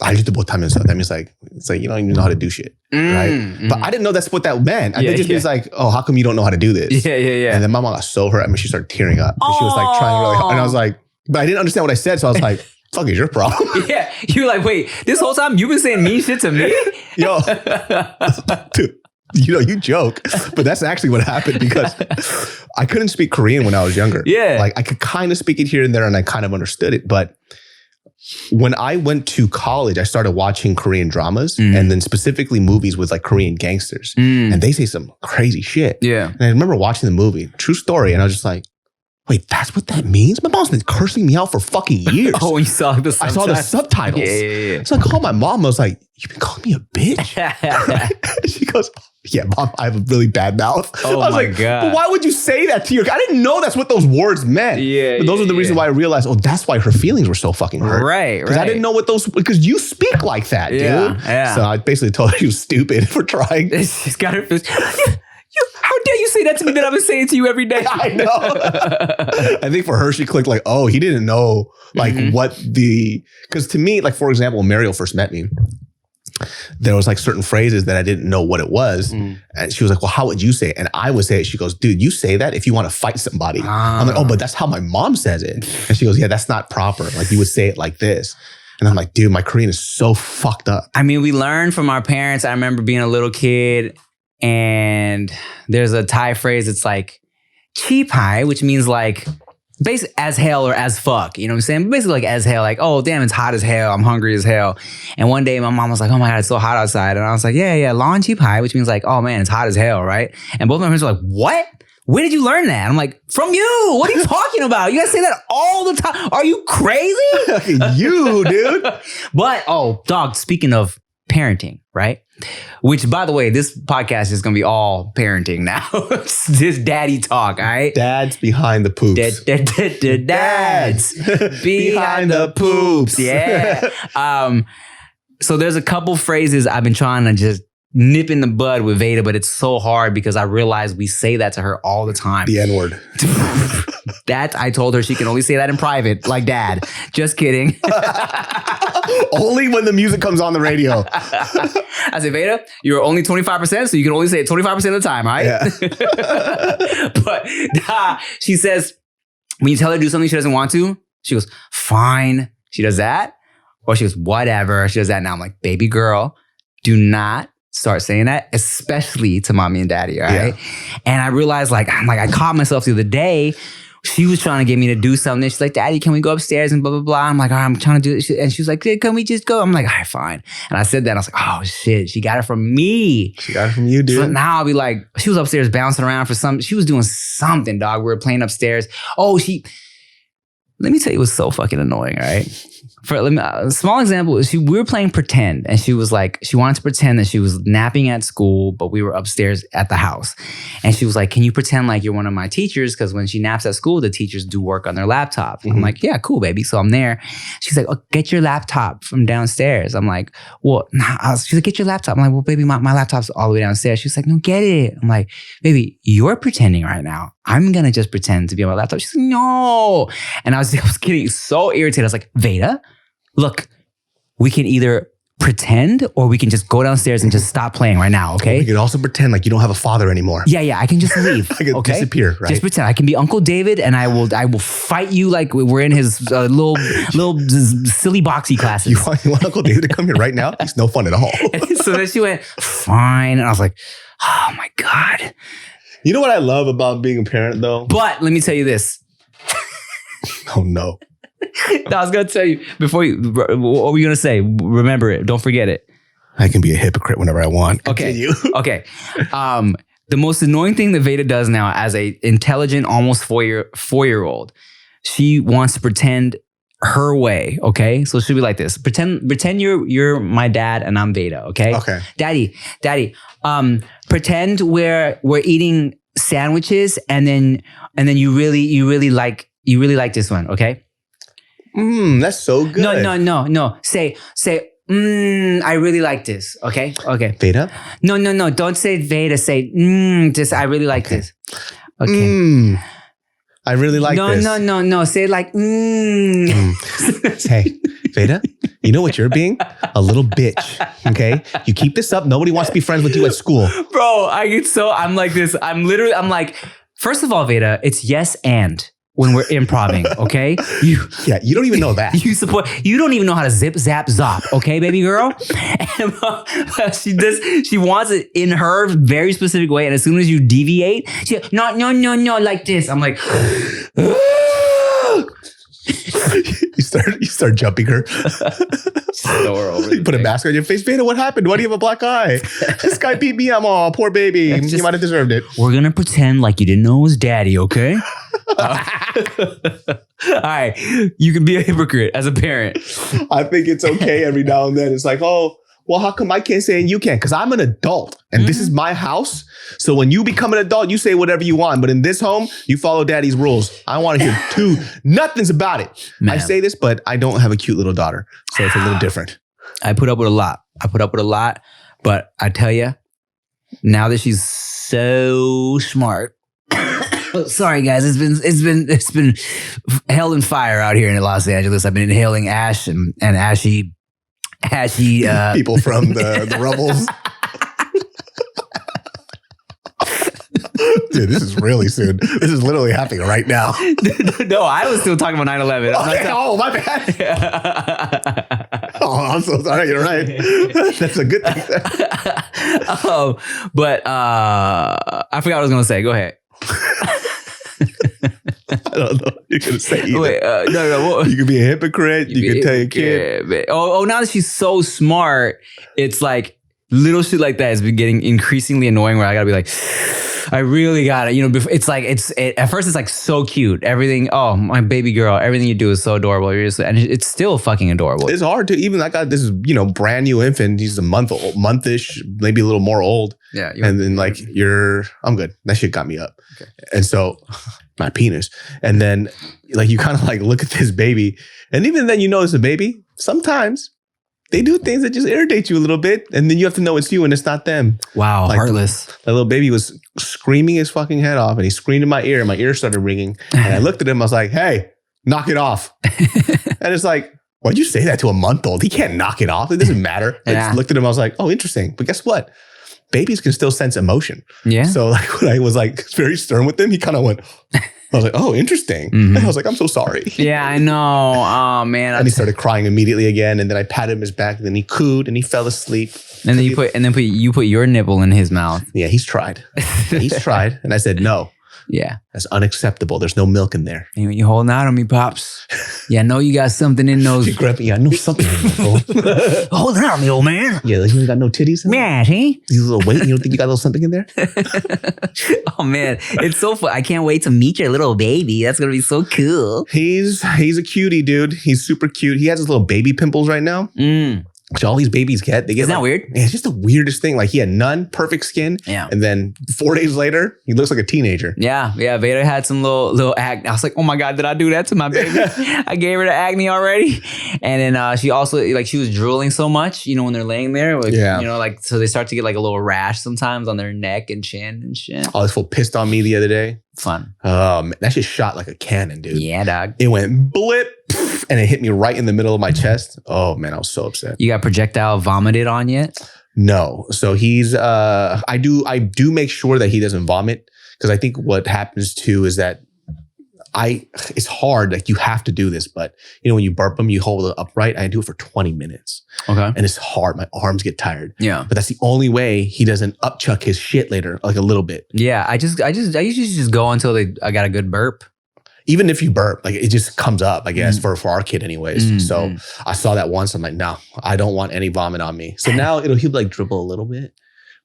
I just time so that means like it's like you don't even know how to do shit, right? But I didn't know that's what that meant. I think it just means like, oh, how come you don't know how to do this?
Yeah.
And then my mom got so hurt. I mean, she started tearing up. And she was like trying really hard. And I was like, but I didn't understand what I said. So I was like, fuck is your problem?
Yeah. You were like, wait, this whole time you've been saying mean shit to me?
Yo, dude, you know, you joke, but that's actually what happened because I couldn't speak Korean when I was younger.
Yeah.
Like I could kind of speak it here and there and I kind of understood it. But when I went to college, I started watching Korean dramas and then specifically movies with like Korean gangsters. And they say some crazy shit.
Yeah.
And I remember watching the movie, true story. And I was just like, wait, that's what that means? My mom's been cursing me out for fucking years.
Oh, you saw the
I saw the subtitles.
Yeah.
So I called my mom. I was like, you've been calling me a bitch? She goes, yeah, mom, I have a really bad mouth.
Oh
I was
my
like,
God.
but why would you say that to your I didn't know that's what those words meant.
Yeah,
But those are the reasons why I realized, oh, that's why her feelings were so fucking hurt.
Right,
Because I didn't know what those, because you speak like that, dude.
Yeah.
So I basically told her she was stupid for trying.
She's got her fist. How dare you say that to me that I've been saying to you every day?
I know. I think for her, she clicked like, oh, he didn't know like what because to me, like for example, when Mariel first met me, there was like certain phrases that I didn't know what it was. And she was like, well, how would you say it? And I would say it. She goes, dude, you say that if you want to fight somebody. I'm like, oh, but that's how my mom says it. And she goes, yeah, that's not proper. Like you would say it like this. And I'm like, dude, my Korean is so fucked up.
I mean, we learned from our parents. I remember being a little kid and there's a Thai phrase. It's like, chi pai, which means like, basically as hell or as fuck, you know what I'm saying? Basically like as hell, like, oh, damn, it's hot as hell. I'm hungry as hell. And one day my mom was like, oh my God, it's so hot outside. And I was like, yeah, long chi pai, which means like, oh man, it's hot as hell, right? And both my parents were like, what? Where did you learn that? I'm like, from you. What are you talking about? You guys say that all the time. Are you crazy?
You, dude.
But, oh, dog, speaking of parenting, right? Which, by the way, this podcast is going to be all parenting now. This daddy talk, all right?
Dad's behind the poops.
Dads behind the poops. Yeah. So there's a couple phrases I've been trying to just nip in the bud with Veyda, but it's so hard because I realize we say that to her all the time.
The N-word.
That I told her she can only say that in private, like dad. Just kidding.
Only when the music comes on the radio.
I said, Veyda, you're only 25%, so you can only say it 25% of the time, right?
Yeah.
But she says, when you tell her to do something she doesn't want to, she goes, fine. She does that. Or she goes, whatever. She does that. Now I'm like, baby girl, do not start saying that, especially to mommy and daddy, all right? Yeah. And I realized, I caught myself the other day. She was trying to get me to do something. She's like, Daddy, can we go upstairs and blah, blah, blah. I'm like, all right, I'm trying to do it. And she was like, can we just go? I'm like, all right, fine. And I said that. I was like, oh, shit. She got it from me.
She got it from you, dude.
So now I'll be like, she was upstairs bouncing around for something. She was doing something, dog. We were playing upstairs. Oh, Let me tell you what's so fucking annoying, right? A small example is we were playing pretend, and she was like, she wanted to pretend that she was napping at school, but we were upstairs at the house. And she was like, can you pretend like you're one of my teachers? Because when she naps at school, the teachers do work on their laptop. I'm like, yeah, cool, baby. So I'm there. She's like, oh, get your laptop from downstairs. I'm like, well, she's like, get your laptop. I'm like, well, baby, my laptop's all the way downstairs. She's like, no, get it. I'm like, baby, you're pretending right now. I'm going to just pretend to be on my laptop. She's like, no. And I was getting so irritated. I was like, Veyda, look, we can either pretend or we can just go downstairs and just stop playing right now, okay?
We can also pretend like you don't have a father anymon.
Yeah, I can just leave.
I can
okay?
disappear, right?
Just pretend. I can be Uncle David, and I will fight you like we're in his little silly boxy classes.
You want Uncle David to come here right now? He's no fun at all.
So then she went, fine. And I was like, oh my God.
You know what I love about being a parent, though?
But let me tell you this.
Oh, no.
I was going to tell you before you, what were you going to say? Remember it. Don't forget it.
I can be a hypocrite whenever I want.
Okay. Okay. The most annoying thing that Veyda does now as a intelligent, almost four-year-old, she wants to pretend her way. Okay. So she'll be like this. Pretend you're my dad and I'm Veyda. Okay.
Okay.
Daddy, pretend we're eating sandwiches and then you really like this one. Okay.
That's so good.
No. Say, I really like this. Okay.
Veyda?
No. Don't say Veyda. Say, this. I really like this. Okay.
I really like this.
No. Say it like,
Hey, Veyda, you know what you're being? A little bitch. Okay. You keep this up. Nobody wants to be friends with you at school.
Bro, I'm like this. I'm like, first of all, Veyda, it's yes and. When we're improving, okay? You
don't even know that.
You don't even know how to zip, zap, zop, okay, baby girl? And she wants it in her very specific way, and as soon as you deviate, no, like this. I'm like,
you start jumping her. You put a mask on your face. Veyda, what happened? Why do you have a black eye? This guy beat me up. Oh, poor baby. You might have deserved it.
We're gonna pretend like you didn't know it was daddy, okay? All right, you can be a hypocrite as a parent.
I think it's okay every now and then. It's like, oh, well, how come I can't say and you can? Because I'm an adult and this is my house. So when you become an adult, you say whatever you want. But in this home, you follow daddy's rules. I want to hear nothing's about it. Man. I say this, but I don't have a cute little daughter. So it's a little different.
I put up with a lot. But I tell you, now that she's so smart. Sorry, guys. It's been hell and fire out here in Los Angeles. I've been inhaling ash and ashy
people from the rubbles. Dude, this is really soon. This is literally happening right now.
No, I was still talking about 9/11.
Oh, my bad. Oh, I'm so sorry. You're right. That's a good thing.
But I forgot what I was going to say. Go ahead.
I don't know what you're going to say either.
Wait, no.
You could be a hypocrite. You could tell your kid.
Now that she's so smart, it's like little shit like that has been getting increasingly annoying where I got to be like, I really got it. You know, it's like, at first it's like so cute. Everything, oh, my baby girl, everything you do is so adorable. And it's still fucking adorable.
It's hard to even, I got this, brand new infant. He's a month-ish, maybe a little more old.
Yeah.
And then like I'm good. That shit got me up. Okay. And so my penis. And then like, you kind of like look at this baby. And even then it's a baby. Sometimes they do things that just irritate you a little bit. And then you have to know it's you and it's not them.
Wow.
Like,
heartless.
That little baby was screaming his fucking head off and he screamed in my ear and my ear started ringing. And I looked at him. I was like, hey, knock it off. And it's like, why'd you say that to a month-old? He can't knock it off. It doesn't matter. I just looked at him. I was like, oh, interesting. But guess what? Babies can still sense emotion. Yeah. So like when I was like very stern with him, he kind of went, I was like, oh, interesting. Mm-hmm. And I was like, I'm so sorry.
Yeah, I know. Oh, man.
And he started crying immediately again. And then I patted him his back and then he cooed and he fell asleep.
And then you put your nipple in his mouth.
Yeah, he's tried. He's tried. And I said, no.
Yeah.
That's unacceptable. There's no milk in there.
And you holding out on me, Pops. Yeah, I know you got something in those.
Yeah, I know something in there, bro.
Holding out on me, old man.
Yeah, like you ain't got no titties in there?
Yeah, see?
You little weight, you don't think you got a little something in there?
Oh, man. It's so fun. I can't wait to meet your little baby. That's going to be so cool.
He's a cutie, dude. He's super cute. He has his little baby pimples right now. Which all these babies get. They get.
Isn't that weird?
Yeah, it's just the weirdest thing. Like he had none, perfect skin.
Yeah.
And then 4 days later, he looks like a teenager.
Yeah. Veyda had some little acne. I was like, oh my God, did I do that to my baby? I gave her the acne already. And then she also, like, she was drooling so much, you know, when they're laying there. Like,
Yeah.
You know, like, so they start to get like a little rash sometimes on their neck and chin and shit.
Oh, this fool pissed on me the other day.
Fun.
Man, that shit shot like a cannon, dude.
Yeah, dog.
It went blip, and it hit me right in the middle of my chest. Oh man, I was so upset.
You got projectile vomited on yet?
No. So he's I do make sure that he doesn't vomit, because I think what happens too is that it's hard, like you have to do this, but you know when you burp them, you hold it upright. I do it for 20 minutes. Okay. And it's hard. My arms get tired. Yeah. But that's the only way he doesn't upchuck his shit later, like a little bit.
Yeah. I usually just go until I got a good burp.
Even if you burp, like it just comes up, I guess, for our kid anyways. So I saw that once. I'm like, no, I don't want any vomit on me. So now he'll like dribble a little bit.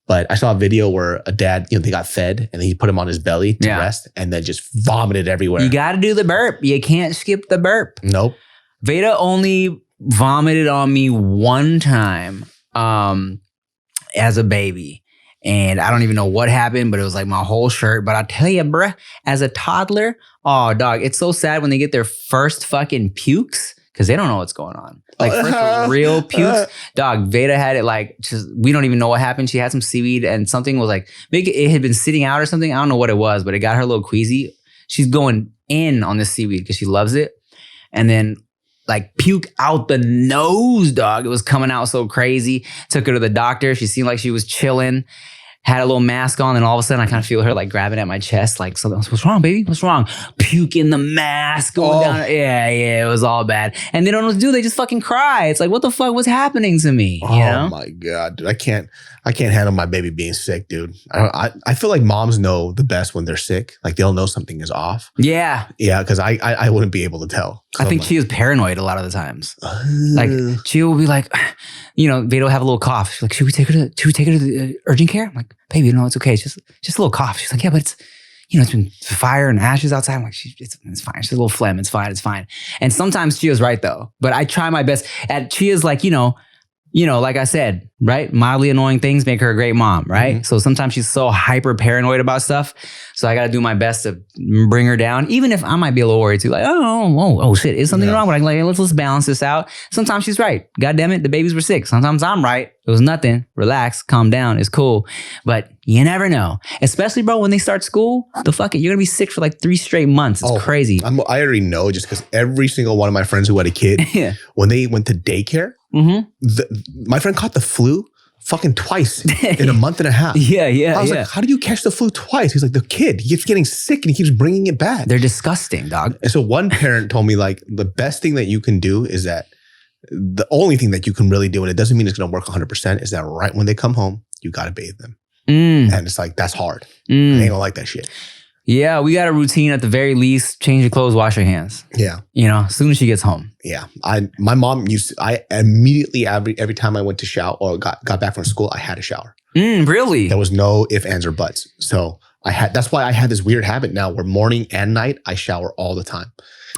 But I saw a video where a dad, you know, they got fed and then he put him on his belly to rest and then just vomited everywhere.
You got to do the burp. You can't skip the burp.
Nope.
Veyda only vomited on me one time as a baby. And I don't even know what happened, but it was like my whole shirt. But I tell you, bruh, as a toddler, oh, dog, it's so sad when they get their first fucking pukes because they don't know what's going on. Like first real pukes. Dog, Veyda had it like, just we don't even know what happened. She had some seaweed and something was like, maybe it had been sitting out or something. I don't know what it was, but it got her a little queasy. She's going in on the seaweed because she loves it. And then like puke out the nose, dog. It was coming out so crazy. Took her to the doctor. She seemed like she was chilling. Had a little mask on, and all of a sudden I kind of feel her like grabbing at my chest, like something. What's wrong, baby? What's wrong? Puke in the mask going down. Yeah, it was all bad. And they don't know what to do. They just fucking cry. It's like, what the fuck was happening to me? You know?
My God, dude. I can't handle my baby being sick, dude. I feel like moms know the best when they're sick. Like they'll know something is off. Yeah. Yeah, because I wouldn't be able to tell.
I think she was paranoid a lot of the times. Like she will be like, you know, Veyda will have a little cough. She's like, should we take her to the urgent care? I'm like, baby, no, it's okay. It's just a little cough. She's like, yeah, but it's, you know, it's been fire and ashes outside. I'm like, it's fine. She's a little phlegm. It's fine. And sometimes Chia's right though. But I try my best. Chia's like, you know, like I said, right? Mildly annoying things make her a great mom, right? Mm-hmm. So sometimes she's so hyper paranoid about stuff. So I got to do my best to bring her down, even if I might be a little worried too. Like, oh shit, is something wrong? But I'm like, let's balance this out. Sometimes she's right. God damn it, the babies were sick. Sometimes I'm right. It was nothing. Relax, calm down. It's cool. But you never know. Especially, bro, when they start school, you're going to be sick for like 3 straight months. It's crazy.
I already know just because every single one of my friends who had a kid, when they went to daycare, my friend caught the flu fucking twice in a month and a half. I was like, how do you catch the flu twice? He's like, the kid, he keeps getting sick and he keeps bringing it back.
They're disgusting, dog.
And so one parent told me like, the best thing that you can do is that the only thing that you can really do, and it doesn't mean it's going to work 100%, is that right when they come home, you got to bathe them. And it's like, that's hard. They don't like that shit.
Yeah, we got a routine at the very least. Change your clothes, wash your hands. Yeah. You know, as soon as she gets home.
Yeah. My mom I immediately, every time I went to shower or got back from school, I had a shower.
Really?
There was no ifs, ands, or buts. So that's why I had this weird habit now where morning and night, I shower all the time.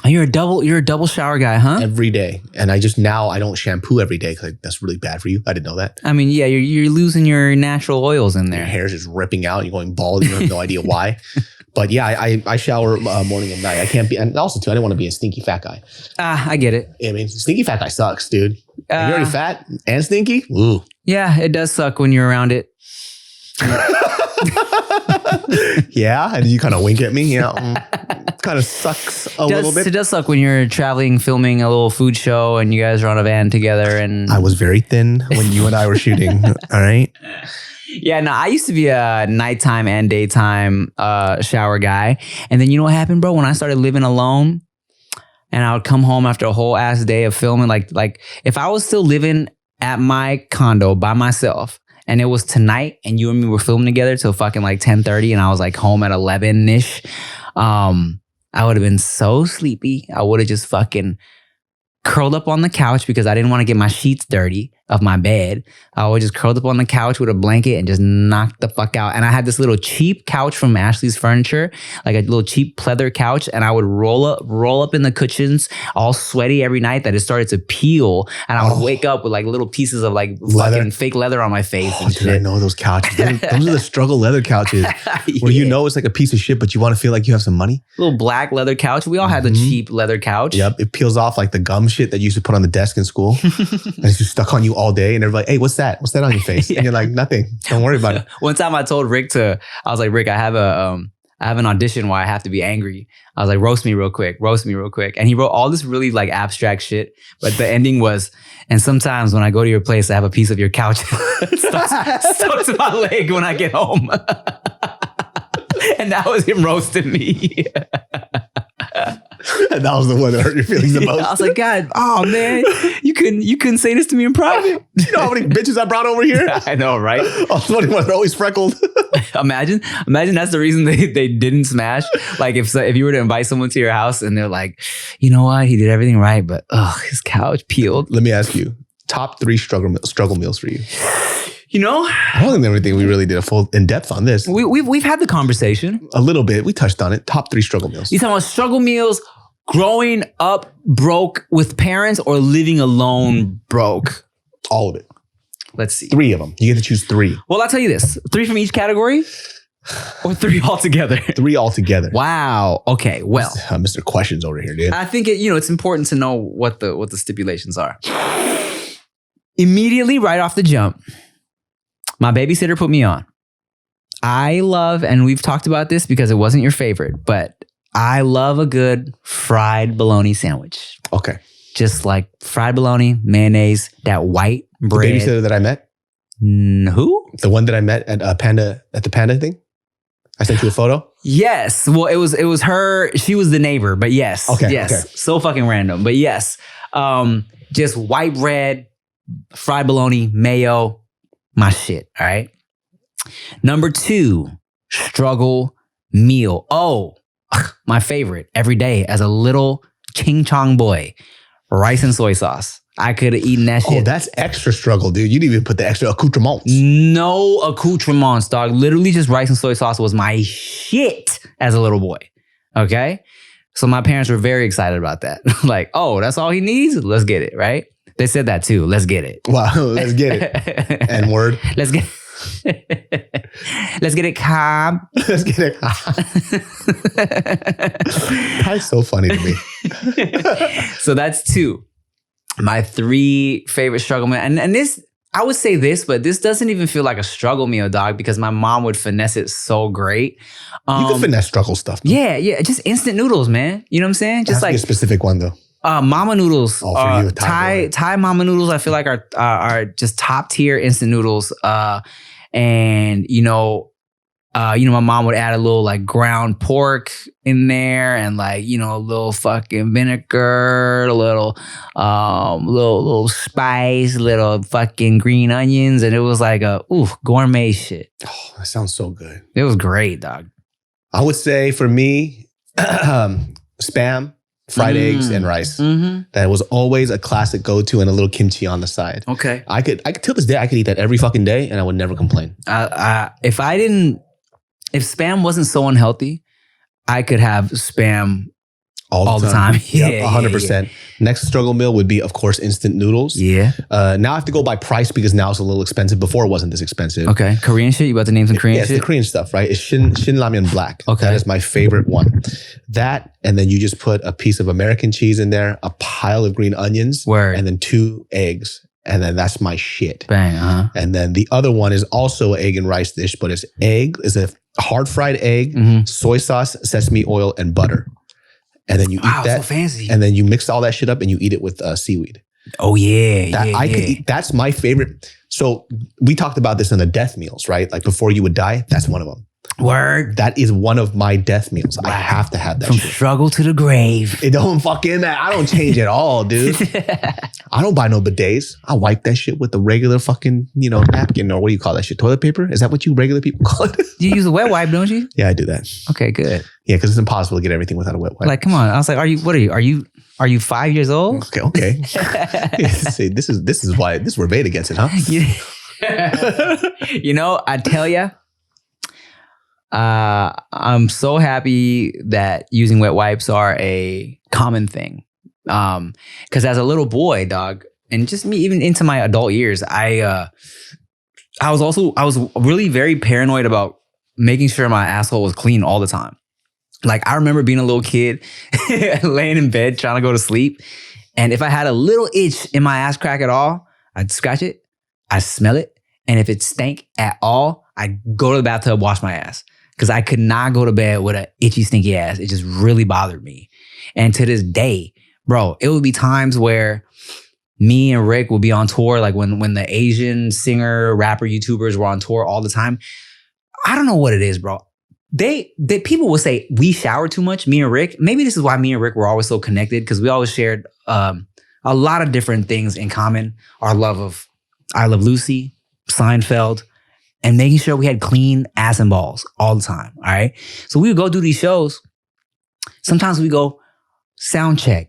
Oh, you're a double shower guy, huh?
Every day. And I don't shampoo every day because that's really bad for you. I didn't know that.
I mean, yeah, you're losing your natural oils in there.
Your hair's just ripping out. You're going bald. You have no idea why. But yeah, I shower morning and night. I can't be, and also too, I didn't want to be a stinky fat guy.
I get it.
I mean, stinky fat guy sucks, dude. You're already fat and stinky? Ooh.
Yeah, it does suck when you're around it.
Yeah, and you kind of wink at me. You know, kind of sucks a little bit.
It does suck when you're traveling, filming a little food show, and you guys are on a van together. And
I was very thin when you and I were shooting. All right.
Yeah, no, I used to be a nighttime and daytime shower guy. And then you know what happened, bro? When I started living alone and I would come home after a whole ass day of filming, like if I was still living at my condo by myself and it was tonight, and you and me were filming together till fucking like 10:30, and I was like home at 11-ish, I would have been so sleepy. I would have just fucking curled up on the couch because I didn't want to get my sheets dirty of my bed. I would just curled up on the couch with a blanket and just knocked the fuck out. And I had this little cheap couch from Ashley's Furniture, like a little cheap pleather couch. And I would roll up in the cushions, all sweaty every night that it started to peel. And I would wake up with like little pieces of like fucking fake leather on my face and shit.
I know those couches. Those are the struggle leather couches where you know it's like a piece of shit, but you want to feel like you have some money.
Little black leather couch. We all had the cheap leather couch.
Yep. It peels off like the gum shit that you used to put on the desk in school. And it's just stuck on you all day. And everybody's like, hey, what's that? What's that on your face? And you're like, nothing. Don't worry about it.
One time I told Rick I was like, Rick, I have an audition where I have to be angry. I was like, roast me real quick. And he wrote all this really like abstract shit. But the ending was, and sometimes when I go to your place, I have a piece of your couch stuck to my leg when I get home. And that was him roasting me.
And that was the one that hurt your feelings the most.
I was like, God, oh man, you couldn't say this to me in private.
You know how many bitches I brought over here?
I know, right?
Oh, funny one, they're always freckled.
Imagine that's the reason they didn't smash. Like if you were to invite someone to your house and they're like, you know what, he did everything right, but his couch peeled.
Let me ask you, top 3 struggle meals for you.
You know,
I don't think we really did a full in depth on this.
We've had the conversation
a little bit. We touched on it. Top 3 struggle meals.
You talking about struggle meals? Growing up broke with parents or living alone broke?
All of it.
Let's see.
3 of them. You get to choose 3.
Well, I'll tell you this: 3 from each category, or 3 altogether.
3 altogether.
Wow. Okay. Well,
Mr. Questions over here, dude.
I think it's important to know what the stipulations are. Immediately, right off the jump, my babysitter put me on. I love, and we've talked about this because it wasn't your favorite, but I love a good fried bologna sandwich.
Okay.
Just like fried bologna, mayonnaise, that white bread.
The babysitter that I met?
Who?
The one that I met at the Panda thing? I sent you a photo?
Yes. Well, it was her. She was the neighbor, but yes.
Okay.
Yes.
Okay.
So fucking random, but yes. Just white bread, fried bologna, mayo, my shit. All right. Number 2, struggle meal. Oh, my favorite every day as a little ching chong boy, rice and soy sauce. I could have eaten that shit.
Oh, that's extra struggle, dude. You didn't even put the extra accoutrements.
No accoutrements, dog. Literally just rice and soy sauce was my shit as a little boy. Okay? So my parents were very excited about that. Like, oh, that's all he needs? Let's get it, right? They said that too. Let's get it.
Wow, let's get it. And word.
Let's get it, Cobb.
Let's get it. That's so funny to me.
So that's 2. My 3 favorite struggle meal. And this, I would say this, but this doesn't even feel like a struggle meal, dog, because my mom would finesse it so great.
You can finesse struggle stuff, though.
Yeah. Just instant noodles, man. You know what I'm saying? Just like
a specific one, though.
Mama noodles.
Oh, for you,
Thai mama noodles, I feel like are just top tier instant noodles. And my mom would add a little like ground pork in there and like, a little fucking vinegar, a little spice, little fucking green onions. And it was like gourmet shit.
Oh, that sounds so good.
It was great, dog.
I would say for me, Spam, fried eggs and rice. Mm-hmm. That was always a classic go-to and a little kimchi on the side.
Okay.
I could till this day, I could eat that every fucking day and I would never complain.
If Spam wasn't so unhealthy, I could have Spam all the time.
Yeah, 100%. Next struggle meal would be, of course, instant noodles.
Yeah.
Now I have to go by price because now it's a little expensive. Before it wasn't this expensive.
Okay. Korean shit? You about to name some Korean
shit? Yeah, it's the Korean stuff, right? It's Shin Ramyeon Black.
Okay.
That is my favorite one. That, and then you just put a piece of American cheese in there, a pile of green onions, and then 2 eggs. And then that's my shit.
Bang,
And then the other one is also an egg and rice dish, but it's a hard fried egg, soy sauce, sesame oil, and butter. And then you eat that.
So fancy.
And then you mix all that shit up and you eat it with seaweed.
Oh, yeah.
I could eat. That's my favorite. So we talked about this in the death meals, right? Like before you would die, that's one of them.
Word.
That is one of my death meals. I have to have that
From
shit.
struggle to the grave.
It don't fucking matter. I don't change at all, dude. I don't buy no bidets. I wipe that shit with the regular fucking, napkin, or what do you call that shit? Toilet paper? Is that what you regular people call it?
You use a wet wipe, don't you?
Yeah, I do that.
Okay, good.
Yeah, because it's impossible to get everything without a wet wipe.
Like, come on. I was like, what are you? Are you 5 years old?
Okay. See, this is where Veyda gets it, huh?
I tell you, I'm so happy that using wet wipes are a common thing. Because as a little boy, dog, and just me, even into my adult years, I was really very paranoid about making sure my asshole was clean all the time. Like, I remember being a little kid laying in bed trying to go to sleep. And if I had a little itch in my ass crack at all, I'd scratch it, I'd smell it. And if it stank at all, I'd go to the bathtub, wash my ass. Because I could not go to bed with an itchy, stinky ass. It just really bothered me. And to this day, bro, it would be times where me and Rick would be on tour, like when the Asian singer, rapper, YouTubers were on tour all the time. I don't know what it is, bro. They people will say we shower too much, me and Rick. Maybe this is why me and Rick were always so connected, because we always shared a lot of different things in common. Our love of I Love Lucy, Seinfeld, and making sure we had clean ass and balls all the time. All right. So we would go do these shows. Sometimes we go sound check.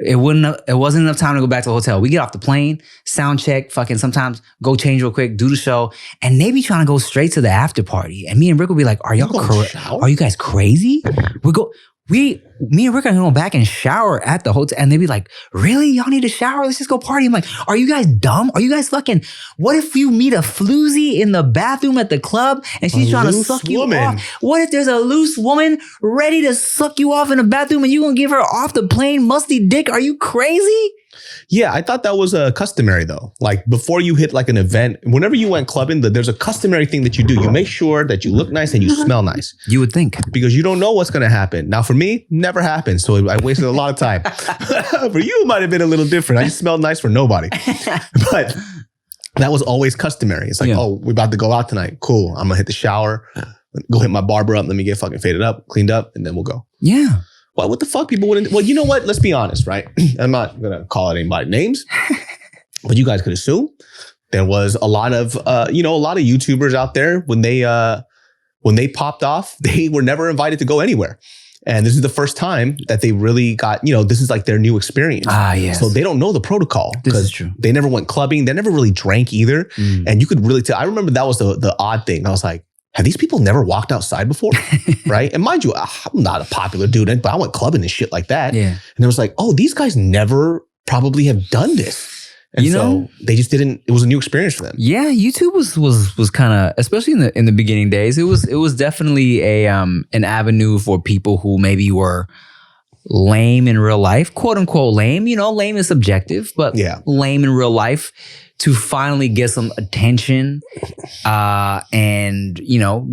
It wasn't enough time to go back to the hotel. We get off the plane, sound check, fucking sometimes go change real quick, do the show, and they be trying to go straight to the after party. And me and Rick would be like, are you guys crazy? Me and Rick are going back and shower at the hotel. And they'd be like, really? Y'all need to shower? Let's just go party. I'm like, are you guys dumb? Are you guys fucking, what if you meet a floozy in the bathroom at the club and she's trying to suck you off? What if there's a loose woman ready to suck you off in the bathroom and you gonna give her off the plane musty dick? Are you crazy?
Yeah, I thought that was customary though. Like before you hit like an event, whenever you went clubbing, there's a customary thing that you do. You make sure that you look nice and you smell nice.
You would think.
Because you don't know what's going to happen. Now for me, never happened. So I wasted a lot of time. For you, it might have been a little different. I just smelled nice for nobody. But that was always customary. It's like, oh, we're about to go out tonight. Cool. I'm going to hit the shower. Go hit my barber up. Let me get fucking faded up, cleaned up, and then we'll go.
Yeah.
Well, what the fuck? People wouldn't. Well, you know what? Let's be honest, right? I'm not going to call out anybody names, but you guys could assume there was a lot of YouTubers out there when they popped off, they were never invited to go anywhere. And this is the first time that they really got, this is like their new experience.
Ah, yes.
So they don't know the protocol.
This is true.
They never went clubbing. They never really drank either. And you could really tell. I remember that was the odd thing. I was like, have these people never walked outside before? Right? And mind you, I'm not a popular dude, but I went clubbing and shit like that.
Yeah.
And it was like, oh, these guys never probably have done this. And so they just didn't, it was a new experience for them.
Yeah, YouTube was kind of, especially in the beginning days, it was definitely an avenue for people who maybe were lame in real life, quote unquote lame. Lame is subjective, but lame in real life, to finally get some attention and,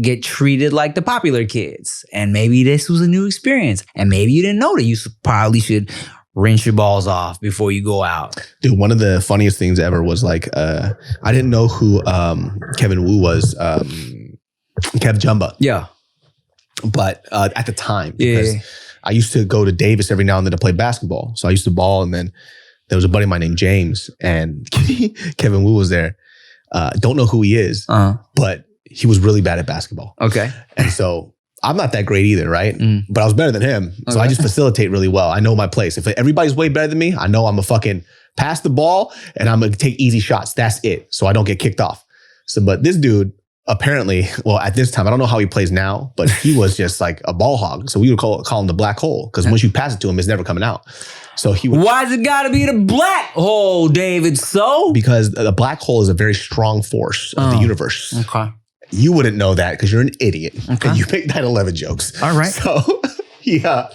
get treated like the popular kids. And maybe this was a new experience. And maybe you didn't know that you probably should rinse your balls off before you go out.
Dude, one of the funniest things ever was like, I didn't know who Kevin Wu was, Kev Jumba.
Yeah.
But at the time, because I used to go to Davis every now and then to play basketball. So I used to ball, and then there was a buddy of mine named James, and Kevin Wu was there. Don't know who he is, but he was really bad at basketball.
Okay.
And so I'm not that great either, right? But I was better than him. So I just facilitate really well. I know my place. If everybody's way better than me, I know I'm a fucking pass the ball and I'm going to take easy shots. That's it. So I don't get kicked off. So, but this dude, apparently, well, at this time, I don't know how he plays now, but he was just like a ball hog. So we would call him the black hole, because once you pass it to him, it's never coming out. So he would.
Why's it gotta be the black hole, David? So?
Because the black hole is a very strong force of the universe.
Okay.
You wouldn't know that because you're an idiot.
Okay.
And you make 9/11 jokes.
All right.
So yeah,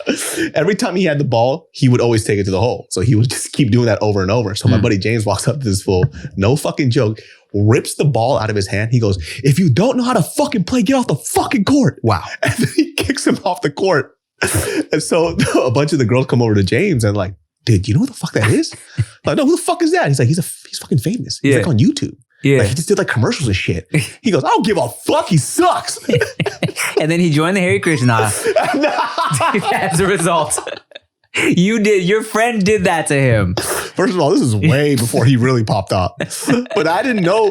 every time he had the ball, he would always take it to the hole. So he would just keep doing that over and over. So my buddy James walks up to this fool, no fucking joke, rips the ball out of his hand. He goes, if you don't know how to fucking play, get off the fucking court.
Wow.
And then he kicks him off the court. And so a bunch of the girls come over to James and like, dude, you know who the fuck that is? Like, no, who the fuck is that? He's like, he's fucking famous. He's like on YouTube.
Yeah.
Like, he just did like commercials and shit. He goes, I don't give a fuck. He sucks.
And then he joined the Hare Krishna as a result. Your friend did that to him.
First of all, this is way before he really popped up. But I didn't know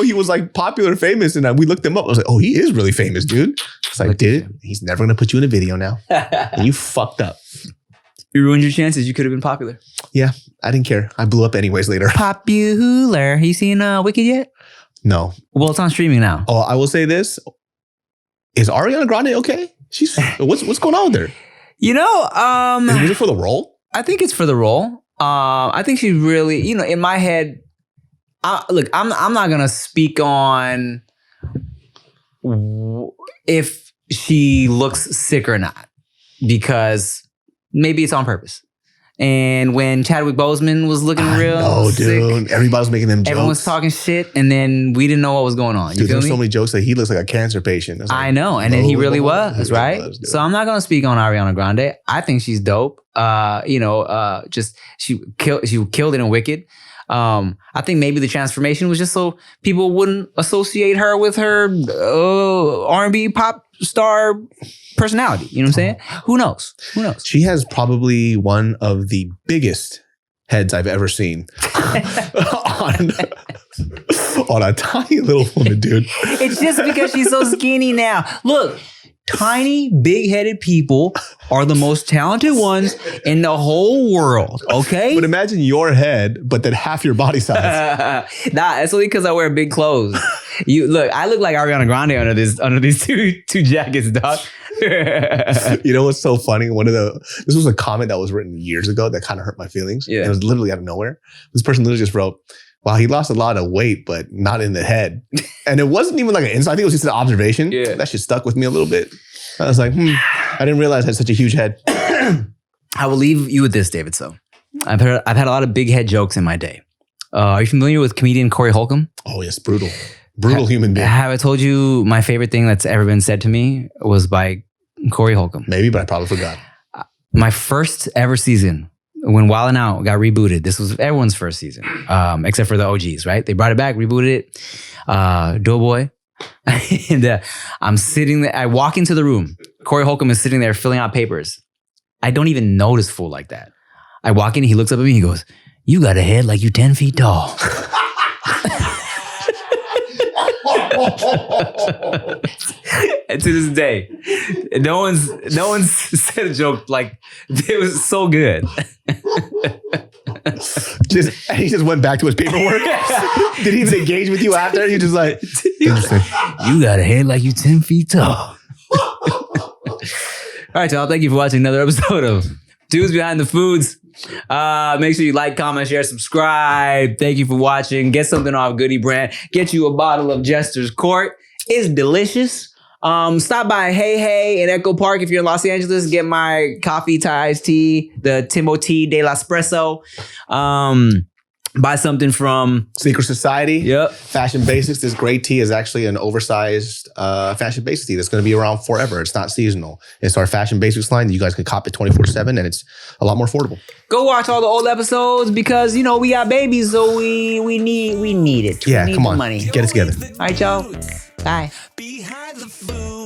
he was like popular and famous. And we looked him up. I was like, oh, he is really famous, dude. It's like, dude, he's never going to put you in a video now. And you fucked up.
You ruined your chances. You could have been popular.
Yeah, I didn't care. I blew up anyways later.
Popular. You seen Wicked yet?
No.
Well, it's on streaming now.
Oh, I will say this. Is Ariana Grande okay? She's what's going on with her?
You know,
Is it for the role?
I think it's for the role. I think she really, you know, in my head, look, I'm not gonna speak on if she looks sick or not, because maybe it's on purpose. And when Chadwick Boseman was looking real sick,
dude. Everybody was making them jokes.
Everyone was talking shit, and then we didn't know what was going on. You
Dude,
feel
there's
me?
so many jokes that he looks like a cancer patient. Like,
I know, and then he really was, right? So I'm not gonna speak on Ariana Grande. I think she's dope. Just she killed it in Wicked. I think maybe the transformation was just so people wouldn't associate her with her R&B pop star personality. You know what I'm saying? Who knows?
She has probably one of the biggest heads I've ever seen on a tiny little woman, dude.
It's just because she's so skinny now. Look, tiny, big-headed people are the most talented ones in the whole world, okay?
But imagine your head, but then half your body size.
Nah, it's only because I wear big clothes. I look like Ariana Grande under these two jackets, dog.
You know what's so funny? This was a comment that was written years ago that kind of hurt my feelings.
Yeah.
It was literally out of nowhere. This person literally just wrote, wow, he lost a lot of weight, but not in the head. And it wasn't even like an insight. I think it was just an observation.
Yeah.
That shit stuck with me a little bit. I was like, I didn't realize I had such a huge head.
I will leave you with this, David. So I've had a lot of big head jokes in my day. Are you familiar with comedian Corey Holcomb?
Oh, yes. Brutal human being.
Have I told you my favorite thing that's ever been said to me was by Corey Holcomb?
Maybe, but I probably forgot.
My first ever season, when Wild 'N Out got rebooted, this was everyone's first season, except for the OGs, right? They brought it back, rebooted it. Doughboy. And I'm sitting there. I walk into the room. Corey Holcomb is sitting there filling out papers. I don't even notice fool like that. I walk in, he looks up at me, he goes, "You got a head like you 10 feet tall." And to this day, no one's said a joke like it was so good.
He just went back to his paperwork. Did he even engage with you after? He just like, interesting.
You got a head like you 10 feet tall. All right, y'all. Thank you for watching another episode of Dudes Behind the Foods. Make sure you like, comment, share, subscribe. Thank you for watching. Get something off Goodie Brand. Get you a bottle of Jester's Court. It's delicious. Stop by Hey in Echo Park if you're in Los Angeles. Get my coffee, Thai iced tea, the Timothy de l'Espresso. Buy something from
Secret Society.
Yep.
Fashion Basics. This great tea is actually an oversized Fashion Basics tea that's going to be around forever. It's not seasonal. It's our Fashion Basics line. You guys can cop it 24/7 and it's a lot more affordable.
Go watch all the old episodes because, you know, we got babies, so we need it.
Yeah,
we need
come
the
on.
money.
Get it together.
All right, y'all. Bye.
Behind the food.